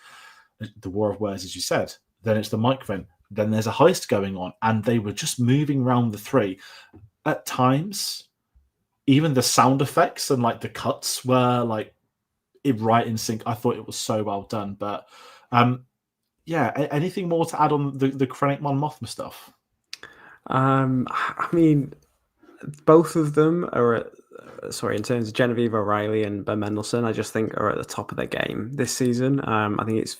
the war of words, as you said, then it's the microphone, then there's a heist going on, and they were just moving around the three. At times, even the sound effects and like the cuts were like right in sync. I thought it was so well done. But anything more to add on the Krennic Mon Mothma stuff? I mean, both of them are in terms of Genevieve O'Reilly and Ben Mendelsohn, I just think are at the top of their game this season. I think it's,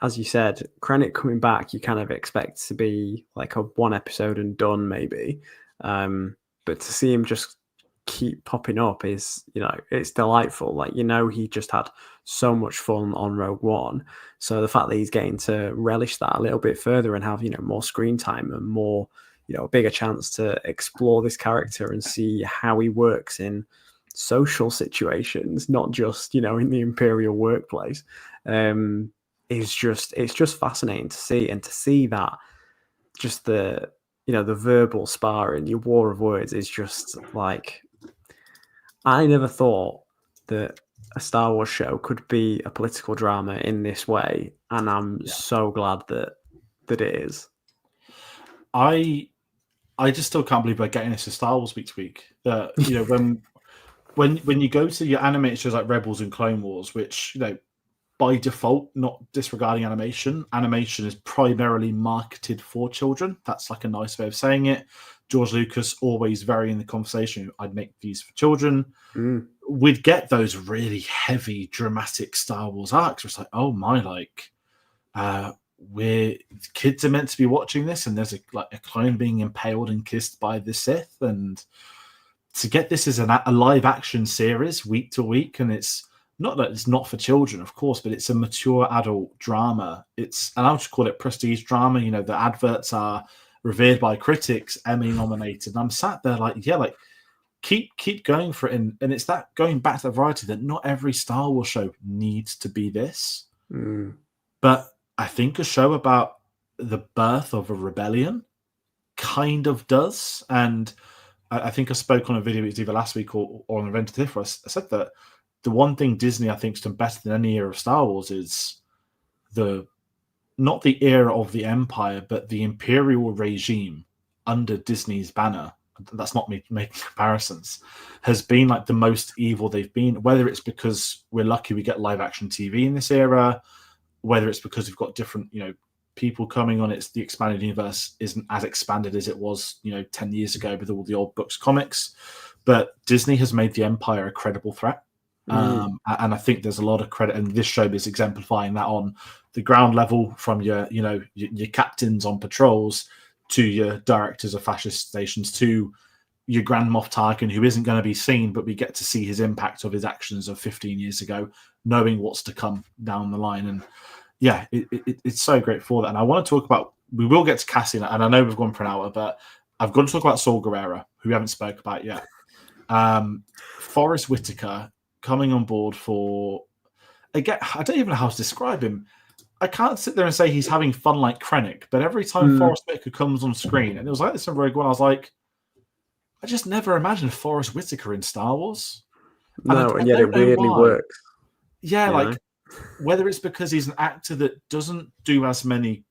as you said, Krennic coming back, you kind of expect to be like a one episode and done maybe. But to see him just keep popping up is, it's delightful. Like, he just had so much fun on Rogue One. So the fact that he's getting to relish that a little bit further and have, more screen time and more, a bigger chance to explore this character and see how he works in social situations, not just, in the Imperial workplace, it's just fascinating to see. And to see that, just the, the verbal sparring, your war of words is just like, I never thought that a Star Wars show could be a political drama in this way, and I'm so glad that it is. I just still can't believe we're getting this to Star Wars week to week. That when you go to your animated shows like Rebels and Clone Wars, which by default, not disregarding animation is primarily marketed for children. That's like a nice way of saying it. George Lucas always very in the conversation. I'd make these for children. We'd get those really heavy, dramatic Star Wars arcs. Where it's like, oh my, we're kids are meant to be watching this, and there's a clone being impaled and kissed by the Sith, and to get this as a live action series week to week, and it's not that it's not for children, of course, but it's a mature adult drama. And I'll just call it prestige drama. The adverts are revered by critics, Emmy nominated. And I'm sat there keep going for it. And it's that going back to the variety that not every Star Wars show needs to be this. But I think a show about the birth of a rebellion kind of does. And I think I spoke on a video, it was either last week or on an event I said that the one thing Disney I think has done better than any era of Star Wars is not the era of the Empire, but the Imperial regime under Disney's banner. That's not me making comparisons. Has been like the most evil they've been. Whether it's because we're lucky we get live action TV in this era, whether it's because we've got different people coming on. It's the expanded universe isn't as expanded as it was 10 years ago with all the old books, comics. But Disney has made the Empire a credible threat. And I think there's a lot of credit, and this show is exemplifying that on the ground level, from your captains on patrols to your directors of fascist stations to your Grand Moff Tarkin, who isn't going to be seen, but we get to see his impact of his actions of 15 years ago, knowing what's to come down the line. And it's so great for that. And I want to talk about, we will get to Cassian, and I know we've gone for an hour, but I've got to talk about Saul Guerrero, who we haven't spoke about yet. Forrest Whitaker coming on board for, again, I don't even know how to describe him. I can't sit there and say he's having fun like Krennic, but every time Forrest Whitaker comes on screen, and it was like this in Rogue One, I was like, I just never imagined Forrest Whitaker in Star Wars. No, and yet it weirdly works. Yeah, whether it's because he's an actor that doesn't do as many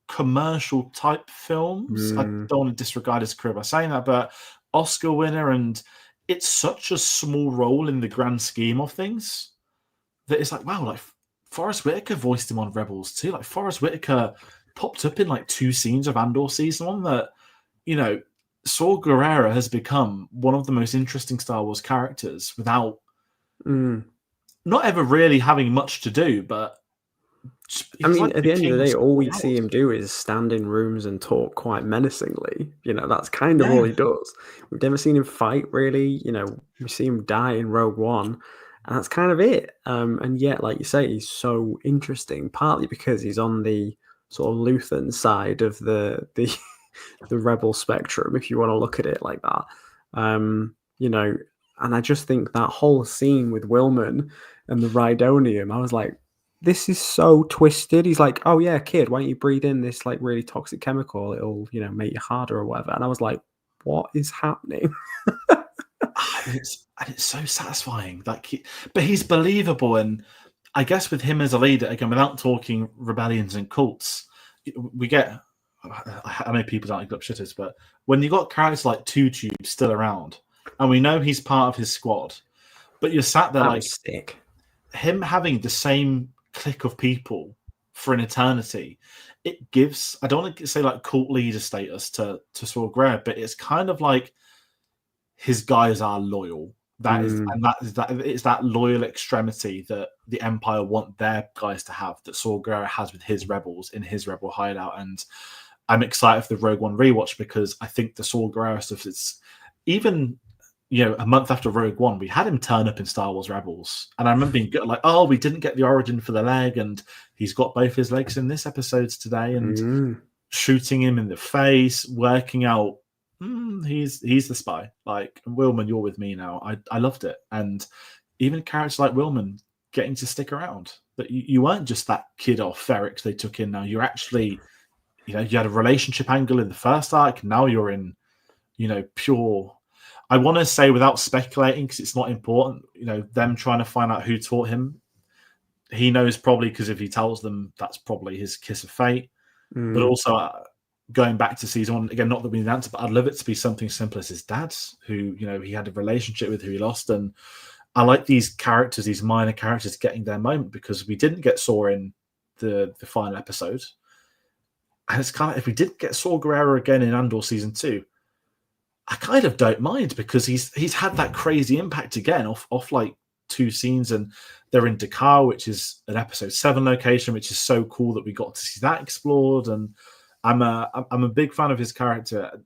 commercial type films. I don't want to disregard his career by saying that, but Oscar winner, and it's such a small role in the grand scheme of things that it's like, wow, Forrest Whitaker voiced him on Rebels too. Forrest Whitaker popped up in 2 scenes of Andor season 1 that, Saul Guerrero has become one of the most interesting Star Wars characters without not ever really having much to do, but I mean, at the end of the day, all we see him do is stand in rooms and talk quite menacingly. That's kind of all he does. We've never seen him fight, really. We see him die in Rogue One, and that's kind of it. And yet, like you say, he's so interesting, partly because he's on the sort of Luthen side of the rebel spectrum, if you want to look at it like that. And I just think that whole scene with Wilman and the Rhydonium, I was like, this is so twisted. He's like, oh yeah, kid, why don't you breathe in this really toxic chemical? It'll, make you harder or whatever. And I was like, what is happening? and it's so satisfying. But he's believable. And I guess with him as a leader, again, without talking rebellions and cults, we get, I know people don't like up shitters, but when you got characters like Two Tube still around, and we know he's part of his squad, but you're sat there stick. Him having the same clique of people for an eternity, it gives, I don't want to say cult leader status to Saul Guerrero, but it's kind of like his guys are loyal. It's that loyal extremity that the Empire want their guys to have, that Saul Guerrero has with his rebels in his rebel hideout. And I'm excited for the Rogue One rewatch, because I think the Saul Guerrero stuff is even, a month after Rogue One, we had him turn up in Star Wars Rebels. And I remember being good, we didn't get the origin for the leg, and he's got both his legs in this episode today, and shooting him in the face, working out, he's the spy. Wilman, you're with me now. I loved it. And even characters like Wilman getting to stick around. But you weren't just that kid off Ferrix they took in now. You're actually you had a relationship angle in the first arc. Now you're in, pure. I want to say without speculating because it's not important. Them trying to find out who taught him. He knows probably because if he tells them, that's probably his kiss of fate. But also going back to season 1 again, not that we need an answer, but I'd love it to be something simple as his dad's, who he had a relationship with, who he lost, and I like these characters, these minor characters, getting their moment because we didn't get Saw in the final episode, and it's kind of if we didn't get Saw Gerrera again in Andor season 2, I kind of don't mind because he's had that crazy impact again off like 2 scenes, and they're in Dakar, which is an episode 7 location, which is so cool that we got to see that explored. And I'm a big fan of his character.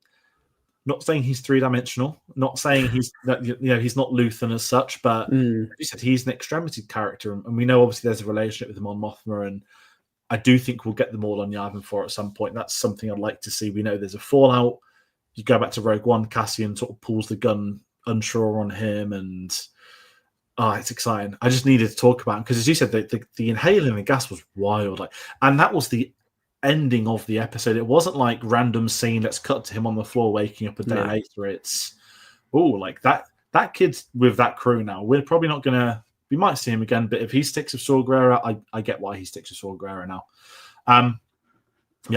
Not saying he's 3-dimensional, not saying he's not Luthen as such, but you said he's an extremity character, and we know obviously there's a relationship with him on Mothma, and I do think we'll get them all on Yavin 4 at some point. That's something I'd like to see. We know there's a fallout. You go back to Rogue One, Cassian sort of pulls the gun unsure on him, and it's exciting. I just needed to talk about it because, as you said, the inhaling the gas was wild, and that was the ending of the episode. It wasn't like random scene. Let's cut to him on the floor waking up a day later. It's like that kid's with that crew now. We're probably not gonna. We might see him again, but if he sticks with Saw Gerrera, I get why he sticks with Saw Gerrera now. I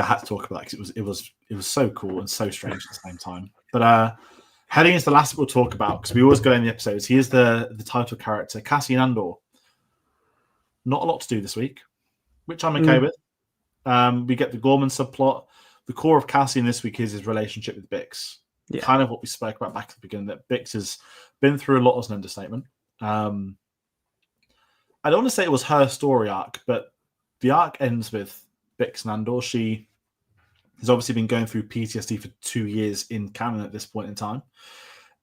had to talk about that because it was so cool and so strange at the same time. But heading into the last we'll talk about, because we always go in the episodes, he is the title character, Cassian Andor. Not a lot to do this week, which I'm okay with. We get the Gorman subplot. The core of Cassian this week is his relationship with Bix. Yeah. Kind of what we spoke about back at the beginning, that Bix has been through a lot as an understatement. I don't want to say it was her story arc, but the arc ends with Bix and Andor. She has obviously been going through PTSD for 2 years in canon at this point in time.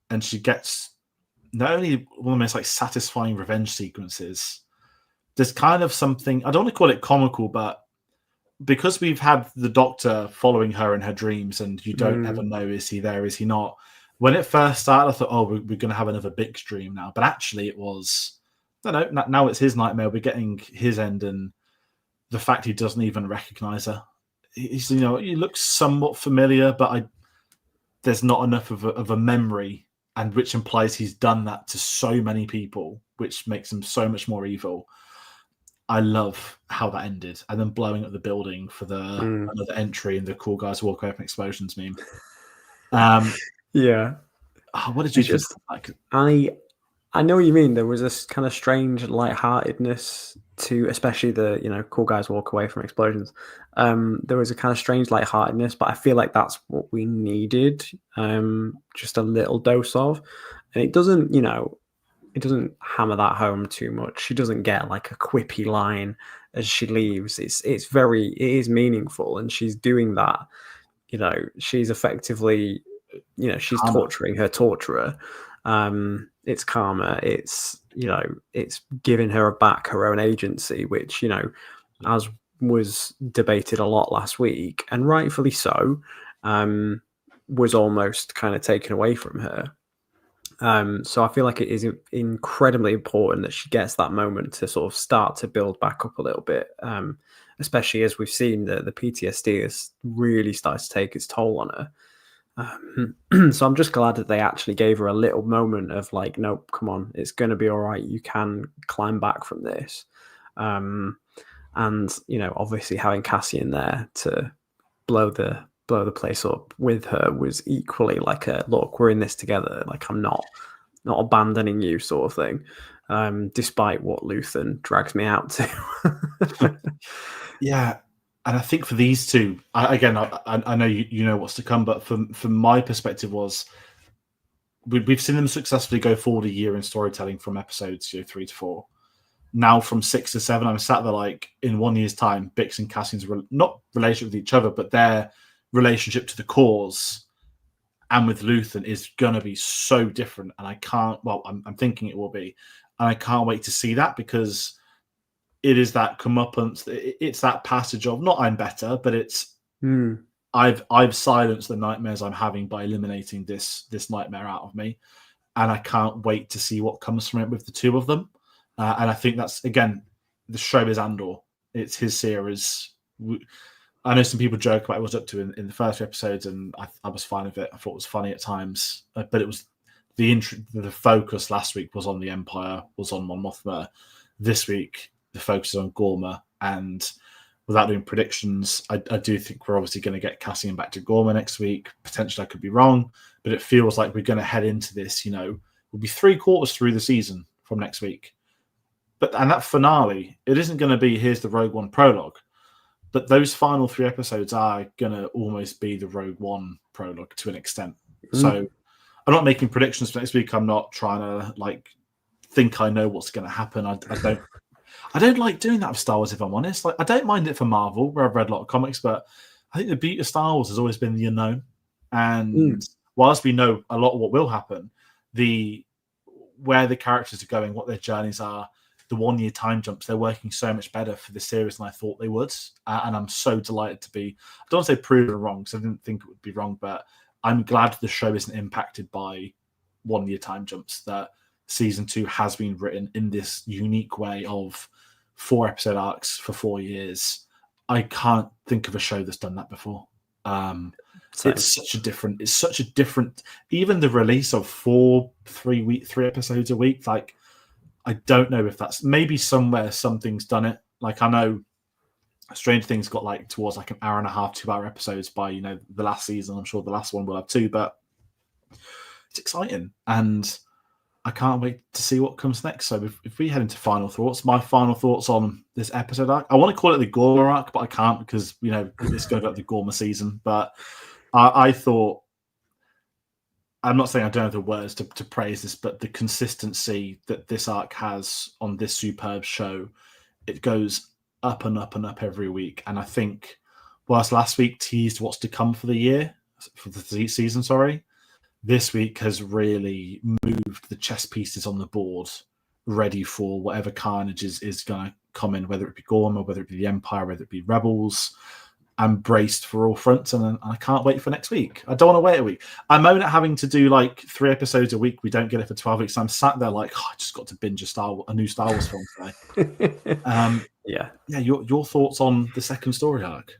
And she gets not only one of the most satisfying revenge sequences, there's kind of something, I don't want to call it comical, but because we've had the Doctor following her in her dreams and you don't ever know, is he there, is he not? When it first started, I thought, we're going to have another Bix dream now. But actually it was, I don't know, now it's his nightmare. We're getting his end, and the fact he doesn't even recognize her. He's, he looks somewhat familiar, but there's not enough of a memory, and which implies he's done that to so many people, which makes him so much more evil. I love how that ended, and then blowing up the building for the another entry in the cool guys walk away from explosions meme. Yeah. What did you think? Like, I know what you mean. There was this kind of strange lightheartedness to, especially the cool guys walk away from explosions. There was a kind of strange lightheartedness, but I feel like that's what we needed. Just a little dose of, and it doesn't, it doesn't hammer that home too much. She doesn't get like a quippy line as she leaves. It is meaningful, and she's doing that. She's effectively, she's torturing her torturer. It's karma. It's it's giving her back her own agency, which as was debated a lot last week, and rightfully so, was almost kind of taken away from her. So I feel like it is incredibly important that she gets that moment to sort of start to build back up a little bit, especially as we've seen the PTSD has really started to take its toll on her. So I'm just glad that they actually gave her a little moment of like, nope, come on, it's going to be all right. You can climb back from this. And obviously having Cassian there to blow the place up with her was equally like a look, we're in this together. Like, I'm not abandoning you sort of thing. Despite what Luthen drags me out to. Yeah. And I think for these two, I know you know what's to come, but from my perspective was we've seen them successfully go forward a year in storytelling from episodes 3 to 4. Now from 6 to 7, I'm sat there like in 1 year's time, Bix and Cassian's not relationship with each other, but their relationship to the cause and with Luthen is gonna be so different. And I'm thinking it will be, and I can't wait to see that because it is that comeuppance. It's that passage of not I'm better, but it's I've silenced the nightmares I'm having by eliminating this nightmare out of me, and I can't wait to see what comes from it with the two of them. And I think that's again, the show is Andor. It's his series. I know some people joke about what it was up to in the first few episodes, and I was fine with it. I thought it was funny at times, but it was the focus last week was on the Empire, was on Mon Mothma. This week, the focus is on Gorma, and without doing predictions, I do think we're obviously going to get Cassian back to Gorma next week. Potentially, I could be wrong, but it feels like we're going to head into this. We'll be 3/4 through the season from next week, and that finale, it isn't going to be here's the Rogue One prologue. But those final 3 episodes are going to almost be the Rogue One prologue to an extent. So I'm not making predictions for next week. I'm not trying to think I know what's going to happen. I don't like doing that with Star Wars, if I'm honest. I don't mind it for Marvel, where I've read a lot of comics, but I think the beauty of Star Wars has always been the unknown. And whilst we know a lot of what will happen, where the characters are going, what their journeys are, the 1-year time jumps, they're working so much better for the series than I thought they would. And I'm so delighted to be, I don't want to say proven wrong, because I didn't think it would be wrong, but I'm glad the show isn't impacted by 1-year time jumps, that season 2 has been written in this unique way of 4 episode arcs for 4 years. I can't think of a show that's done that before. It's such a different, even the release of 3 episodes a week, I don't know if that's maybe somewhere something's done it. I know Stranger Things got towards an hour and a half, 2 hour episodes by the last season. I'm sure the last one will have 2, but it's exciting and I can't wait to see what comes next. So if we head into final thoughts, my final thoughts on this episode arc, I want to call it the Gorma arc, but I can't because it's going to go the Gorma season. But I thought, I'm not saying I don't have the words to praise this, but the consistency that this arc has on this superb show, it goes up and up and up every week. And I think, whilst last week teased what's to come for the season, this week has really moved the chess pieces on the board, ready for whatever carnage is going to come in, whether it be Gorma, whether it be the Empire, whether it be Rebels. I'm braced for all fronts, and I can't wait for next week. I don't want to wait a week. I moan at having to do 3 episodes a week. We don't get it for 12 weeks. I'm sat there I just got to binge a new Star Wars film today. Yeah. Your thoughts on the second story arc?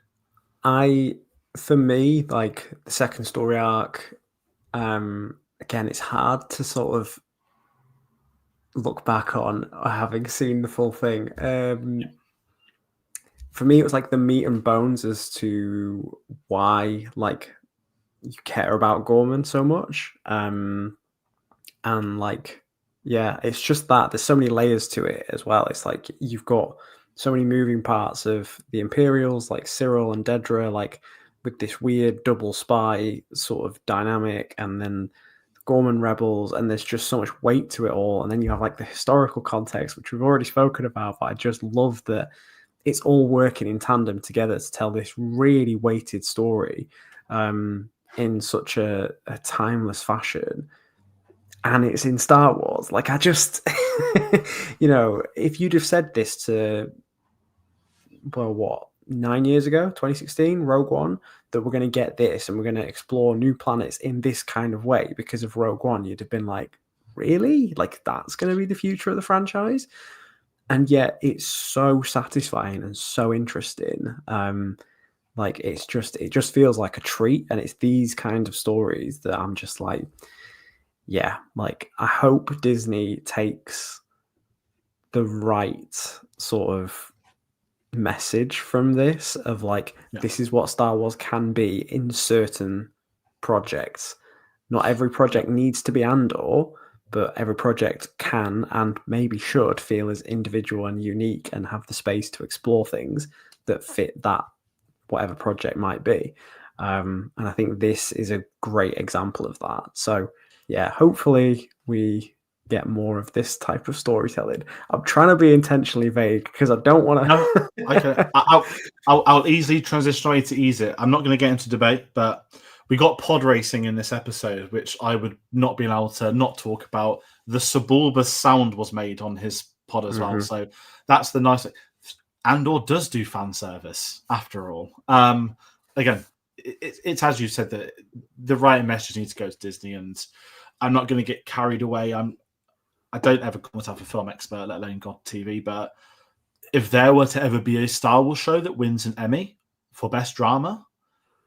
For me, the second story arc, again, it's hard to sort of look back on having seen the full thing. For me, it was the meat and bones as to why you care about Gorman so much. And it's just that there's so many layers to it as well. It's you've got so many moving parts of the Imperials, Cyril and Dedra, with this weird double spy sort of dynamic, and then the Gorman rebels, and there's just so much weight to it all. And then you have the historical context, which we've already spoken about, but I just love that it's all working in tandem together to tell this really weighted story in such a timeless fashion. And it's in Star Wars. I just, if you'd have said this to, 9 years ago, 2016, Rogue One, that we're going to get this and we're going to explore new planets in this kind of way because of Rogue One, you'd have been really? That's going to be the future of the franchise? And yet it's so satisfying and so interesting. It just feels like a treat. And it's these kind of stories that I'm just I hope Disney takes the right sort of message from this of this is what Star Wars can be in certain projects. Not every project needs to be Andor, but every project can and maybe should feel as individual and unique and have the space to explore things that fit that, whatever project might be. And I think this is a great example of that. So, hopefully we get more of this type of storytelling. I'm trying to be intentionally vague because I don't want to... No, okay. I'll easily transition away to ease it. I'm not going to get into debate, but we got pod racing in this episode, which I would not be allowed to not talk about. The Sebulba sound was made on his pod as well. So that's the nice... Andor does do fan service, after all. Again, it's as you said, that the right message needs to go to Disney, and I'm not going to get carried away. I don't ever call myself a film expert, let alone God TV, but if there were to ever be a Star Wars show that wins an Emmy for best drama.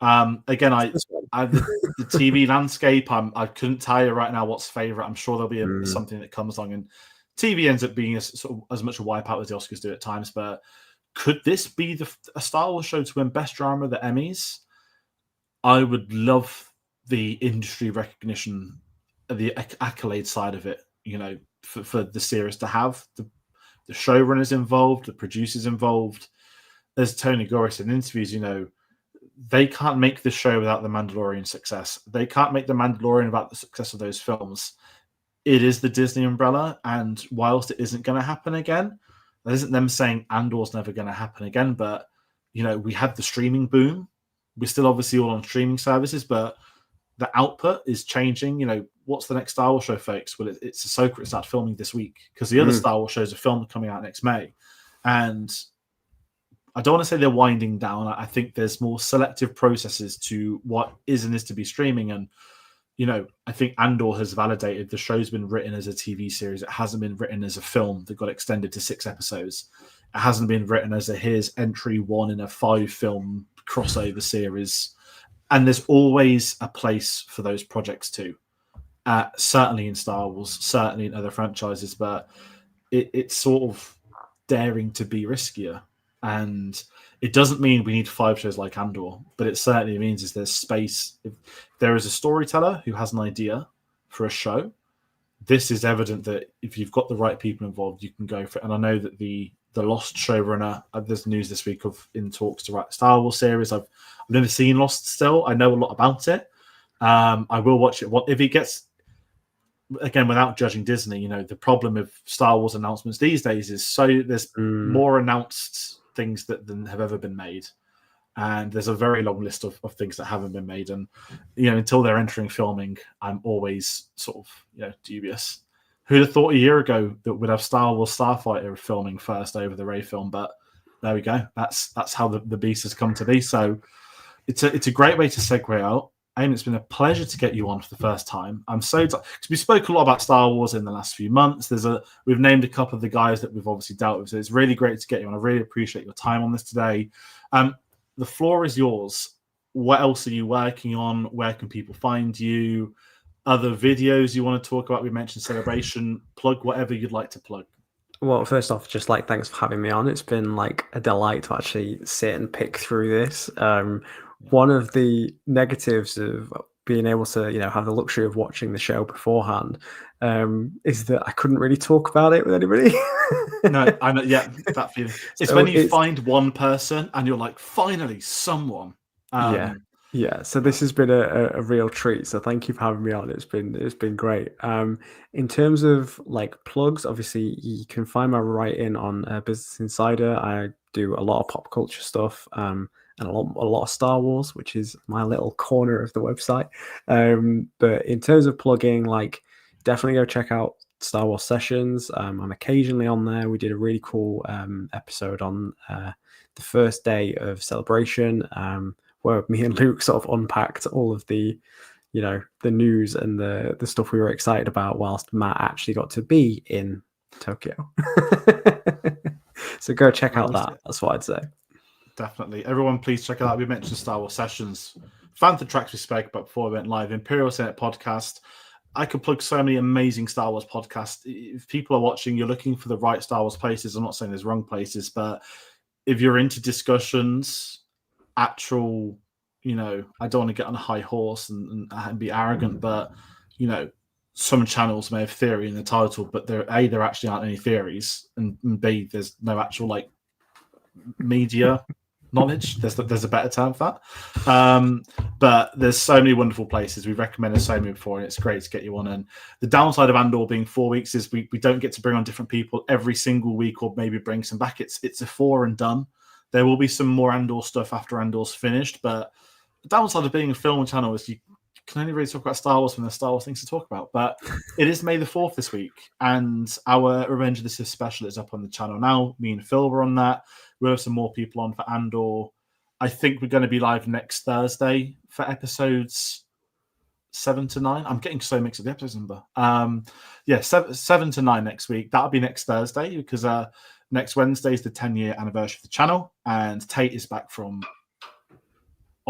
Again, the TV landscape, I couldn't tell you right now what's favorite. I'm sure there'll be something that comes along, and TV ends up being as much a wipeout as the Oscars do at times. But could this be a Star Wars show to win best drama at the Emmys? I would love the industry recognition, the accolade side of it, for the series to have the showrunners involved, the producers involved. As Tony Gore said in interviews, they can't make the show without the Mandalorian success. They can't make the Mandalorian without the success of those films. It is the Disney umbrella, and whilst it isn't going to happen again, that isn't them saying Andor's never going to happen again, but, we had the streaming boom. We're still obviously all on streaming services, but the output is changing. What's the next Star Wars show, folks? Well, it's Ahsoka. It started filming this week because the other Star Wars shows are filmed coming out next May. And I don't want to say they're winding down. I think there's more selective processes to what is and is to be streaming. And, I think Andor has validated the show's been written as a TV series. It hasn't been written as a film that got extended to 6 episodes. It hasn't been written as here's entry 1 in a 5-film crossover series. And there's always a place for those projects too. Certainly in Star Wars, certainly in other franchises, but it's sort of daring to be riskier. And it doesn't mean we need 5 shows like Andor, but it certainly means there's space. If there is a storyteller who has an idea for a show, this is evident that if you've got the right people involved, you can go for it. And I know that the Lost showrunner, there's news this week in talks to write a Star Wars series. I've never seen Lost still. I know a lot about it. I will watch it. If it gets, again, without judging Disney, the problem of Star Wars announcements these days is there's more announced things than have ever been made. And there's a very long list of things that haven't been made. And, until they're entering filming, I'm always sort of, dubious. Who'd have thought a year ago that we'd have Star Wars Starfighter filming first over the Rey film? But there we go. That's how the beast has come to be. So it's a great way to segue out. Eammon, it's been a pleasure to get you on for the first time. I'm so because we spoke a lot about Star Wars in the last few months. We've named a couple of the guys that we've obviously dealt with. So it's really great to get you on. I really appreciate your time on this today. The floor is yours. What else are you working on? Where can people find you? Other videos you want to talk about? We mentioned Celebration. Plug whatever you'd like to plug. Well, first off, just thanks for having me on. It's been a delight to actually sit and pick through this. One of the negatives of being able to, have the luxury of watching the show beforehand is that I couldn't really talk about it with anybody. No, I know. Yeah, that feeling. It's when you find one person and you're like, finally, someone. Yeah. So this has been a real treat. So thank you for having me on. It's been great. In terms of plugs, obviously you can find my writing on Business Insider. I do a lot of pop culture stuff. And a lot of Star Wars, which is my little corner of the website. But in terms of plugging, definitely go check out Star Wars Sessions. I'm occasionally on there. We did a really cool episode on the first day of Celebration, where me and Luke sort of unpacked all of the news and the stuff we were excited about, whilst Matt actually got to be in Tokyo. So go check out that. That's what I'd say. Definitely. Everyone, please check it out. We mentioned Star Wars Sessions. Phantom Tracks we spoke about before we went live. Imperial Senate podcast. I could plug so many amazing Star Wars podcasts. If people are watching, you're looking for the right Star Wars places. I'm not saying there's wrong places, but if you're into discussions, actual, I don't want to get on a high horse and be arrogant, but, some channels may have theory in the title, but there actually aren't any theories, and B, there's no actual media knowledge. There's a better term for that. But there's so many wonderful places. We've recommended so many before, and it's great to get you on. And the downside of Andor being 4 weeks is we don't get to bring on different people every single week, or maybe bring some back. It's a 4 and done. There will be some more Andor stuff after Andor's finished, but the downside of being a film channel is you can only really talk about Star Wars when there's Star Wars things to talk about. But it is May the 4th this week, and our Revenge of the Sith special is up on the channel now. Me and Phil were on that. We'll have some more people on for Andor. I think we're going to be live next Thursday for episodes 7 to 9. I'm getting so mixed with the episode number. 7 to 9 next week. That'll be next Thursday, because next Wednesday is the 10-year anniversary of the channel, and Tate is back from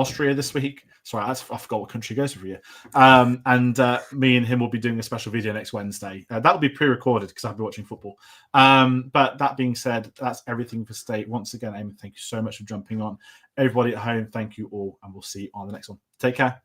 Austria this week. Sorry, I forgot what country he goes every year. And me and him will be doing a special video next Wednesday. That'll be pre-recorded because I'll be watching football. But that being said, that's everything for State. Once again, Eammon, thank you so much for jumping on. Everybody at home, thank you all, and we'll see you on the next one. Take care.